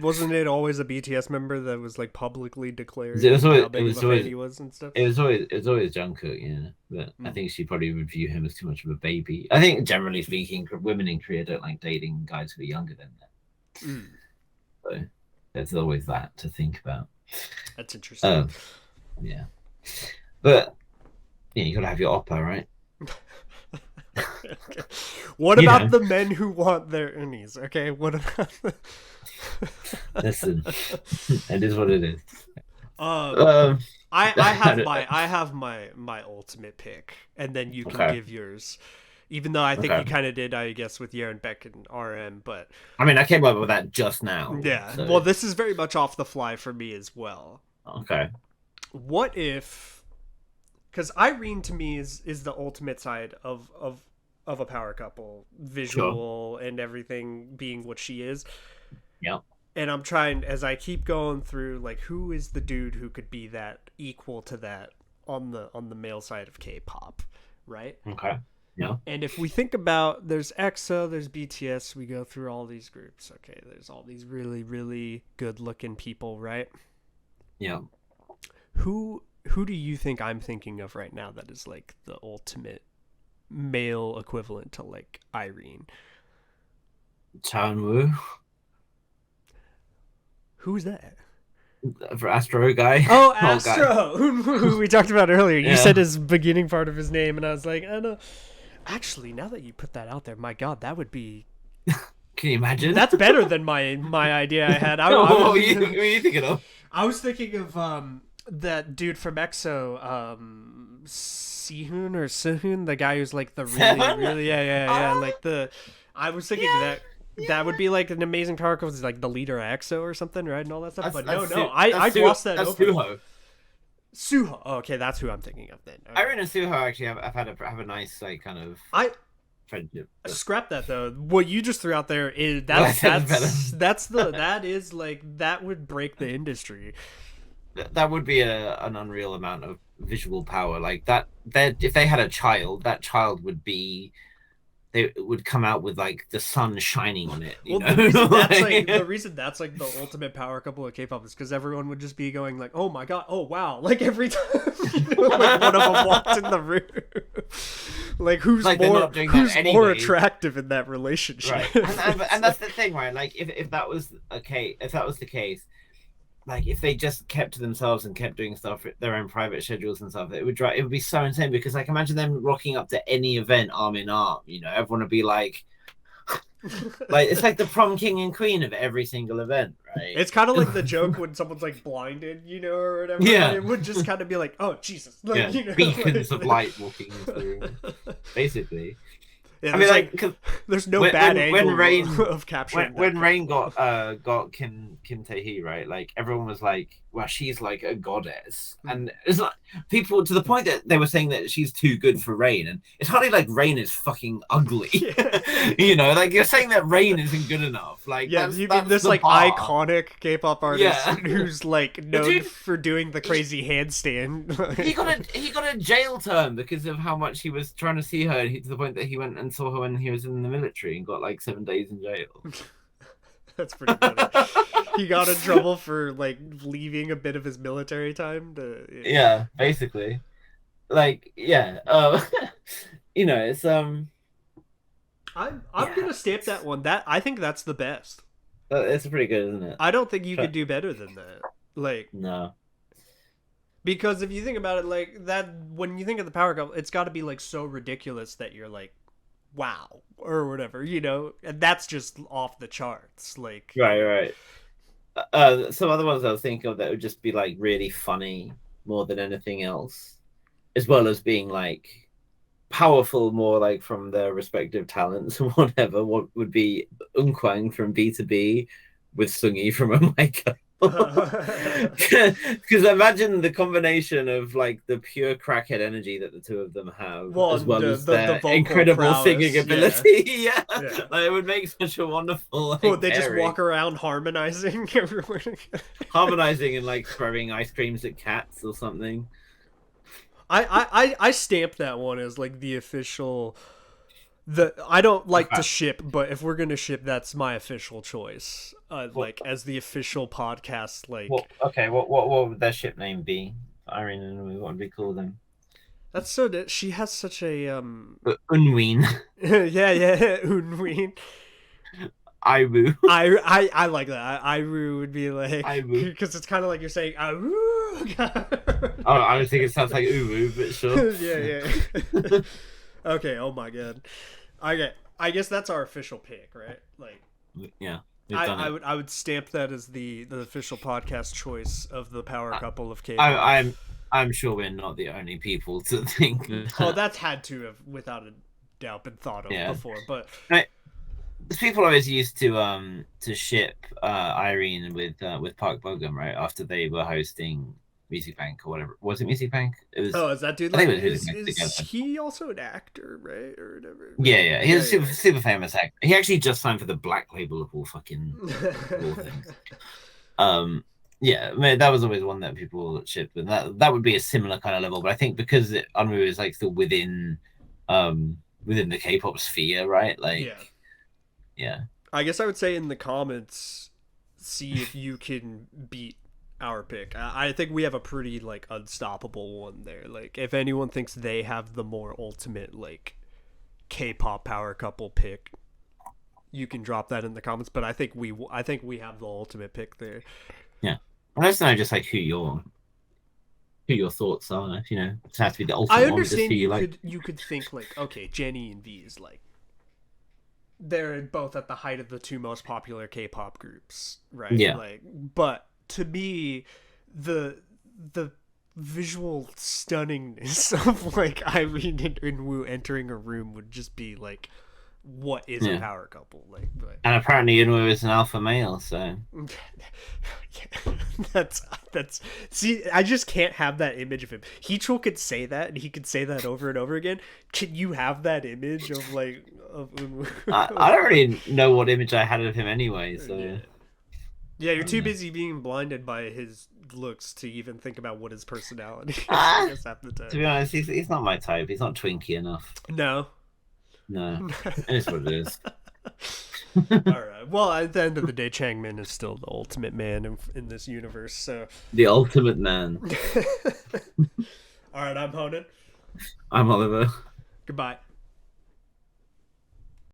Wasn't it always a BTS member that was like publicly declared? It was always and stuff. It was always Jungkook, yeah. But I think she probably would view him as too much of a baby. I think generally speaking, women in Korea don't like dating guys who are younger than them. So there's always that to think about. That's interesting. Yeah, but yeah, you gotta have your oppa, right? What about the men who want their unis? Okay, what about Listen, it is what it is. I have my ultimate pick, and then you can give yours. Even though I think you kind of did, I guess, with Yeon Beck and RM, but I mean, I came up with that just now. Yeah, so. Well, this is very much off the fly for me as well. Okay. What if? Because Irene to me is the ultimate side of a power couple, visual and everything being what she is. Yeah. And I'm trying, as I keep going through, like, who is the dude who could be that equal to that on the male side of K-pop, right? Okay. Yeah. And if we think about, there's EXO, there's BTS, we go through all these groups. Okay, there's all these really, really good-looking people, right? Yeah. Who do you think I'm thinking of right now that is like the ultimate male equivalent to like Irene? Chanwoo. Who's that? For Astro guy. Oh, Astro, who we talked about earlier. You said his beginning part of his name, and I was like, I don't know. Actually, now that you put that out there, my God, that would be. Can you imagine? That's better than my idea I had. What were you thinking of? I was thinking of that dude from EXO, Sehun or Sehun, the guy who's like the really, really, yeah. Like I was thinking that would be like an amazing power couple, like the leader of EXO or something, right, and all that stuff. But no, I glossed that over. Suho. Suho. Oh, okay, that's who I'm thinking of then. Okay. Irene and Suho actually have a nice like kind of friendship. Scrap that though. What you just threw out there is that would break the industry. That would be an unreal amount of visual power. Like that, if they had a child, that child would be. They would come out with like the sun shining on it. The reason that's like the ultimate power couple of K-pop is because everyone would just be going like, "Oh my god, oh wow!" Like every time like one of them walked in the room, like who's more attractive in that relationship? Right, and that's the thing, right? Like if that was the case, like if they just kept to themselves and kept doing stuff their own private schedules and stuff, it would be so insane. Because like imagine them rocking up to any event arm in arm, everyone would be like like it's like the prom king and queen of every single event, right? It's kind of like the joke when someone's like blinded, or whatever. Yeah, it would just kind of be like, oh Jesus, like, beacons of light walking through, basically. Yeah, I mean, like there's no bad angle when Rain of capturing. When Rain got Kim Tae-hee, right? Like everyone was like, "Well, she's like a goddess," and it's like people to the point that they were saying that she's too good for Rain, and it's hardly like Rain is fucking ugly. Yeah. Like you're saying that Rain isn't good enough. Like that's this like bar. Iconic K-pop artist who's like known for doing the crazy handstand. he got a jail term because of how much he was trying to see her, to the point that he went and saw her when he was in the military and got like 7 days in jail. That's pretty funny. He got in trouble for like leaving a bit of his military time to. Yeah, basically. Like, yeah. It's I'm gonna stamp that one. I think that's the best. It's pretty good, isn't it? I don't think you could do better than that. Like no. Because if you think about it, like that, when you think of the power couple, it's got to be like so ridiculous that you're like, wow, or whatever, and that's just off the charts. Like right. Some other ones I was thinking of that would just be like really funny more than anything else, as well as being like powerful more like from their respective talents or whatever. What would be Unkwang from B2B with Sungi from Oh My God. Because imagine the combination of like the pure crackhead energy that the two of them have, as well as their incredible prowess, singing ability. Yeah. Like, it would make such a wonderful. Like, they just walk around harmonizing everywhere. Harmonizing and like throwing ice creams at cats or something. I stamped that one as like the official. I don't like to ship, but if we're gonna ship, that's my official choice. Like as the official podcast. Like, what would their ship name be? Irene and what would we call them? That's so. She has such a Unween. yeah, Unween. Iru. I like that. Iru would be like because it's kind of like you're saying Iru. I don't think it sounds like Uru, but sure. Yeah. Okay, oh my god. Okay, I guess that's our official pick, right? Like, yeah, I would stamp that as the official podcast choice of the power couple of K-pop. I'm sure we're not the only people to think that. Oh, that's had to have, without a doubt, been thought of before. But people always used to ship Irene with Park Bogum, right, after they were hosting Music Bank or whatever. Was it Music Bank? It was. Oh, is that dude? Like, is he also an actor, right, or whatever? Yeah. He's a super famous actor. He actually just signed for the Black label of all fucking all things. Yeah, that was always one that people shipped, but that would be a similar kind of level. But I think because Unru is like still within the K-pop sphere, right? Like, yeah. I guess I would say in the comments, see if you can beat our pick. I think we have a pretty like unstoppable one there. Like if anyone thinks they have the more ultimate like K-pop power couple pick, you can drop that in the comments. But I think we have the ultimate pick there. Yeah, I just know just like who your thoughts are. It has to be the ultimate. I understand one, you could think like, okay, Jennie and V is like they're both at the height of the two most popular K-pop groups, right? Yeah. Like, but to me, the visual stunningness of like Irene and Unwoo entering a room would just be like, what is a power couple like? But... And apparently Unwoo is an alpha male, so that's see, I just can't have that image of him. Heechul could say that, and he could say that over and over again. Can you have that image of like of Unwoo? I don't really know what image I had of him anyway. So yeah, you're too busy being blinded by his looks to even think about what his personality is. Ah, I guess half the time. to be honest, he's not my type. He's not twinky enough. No. It is what it is. All right. Well, at the end of the day, Changmin is still the ultimate man in this universe. So The ultimate man. All right, I'm Honan. I'm Oliver. Goodbye.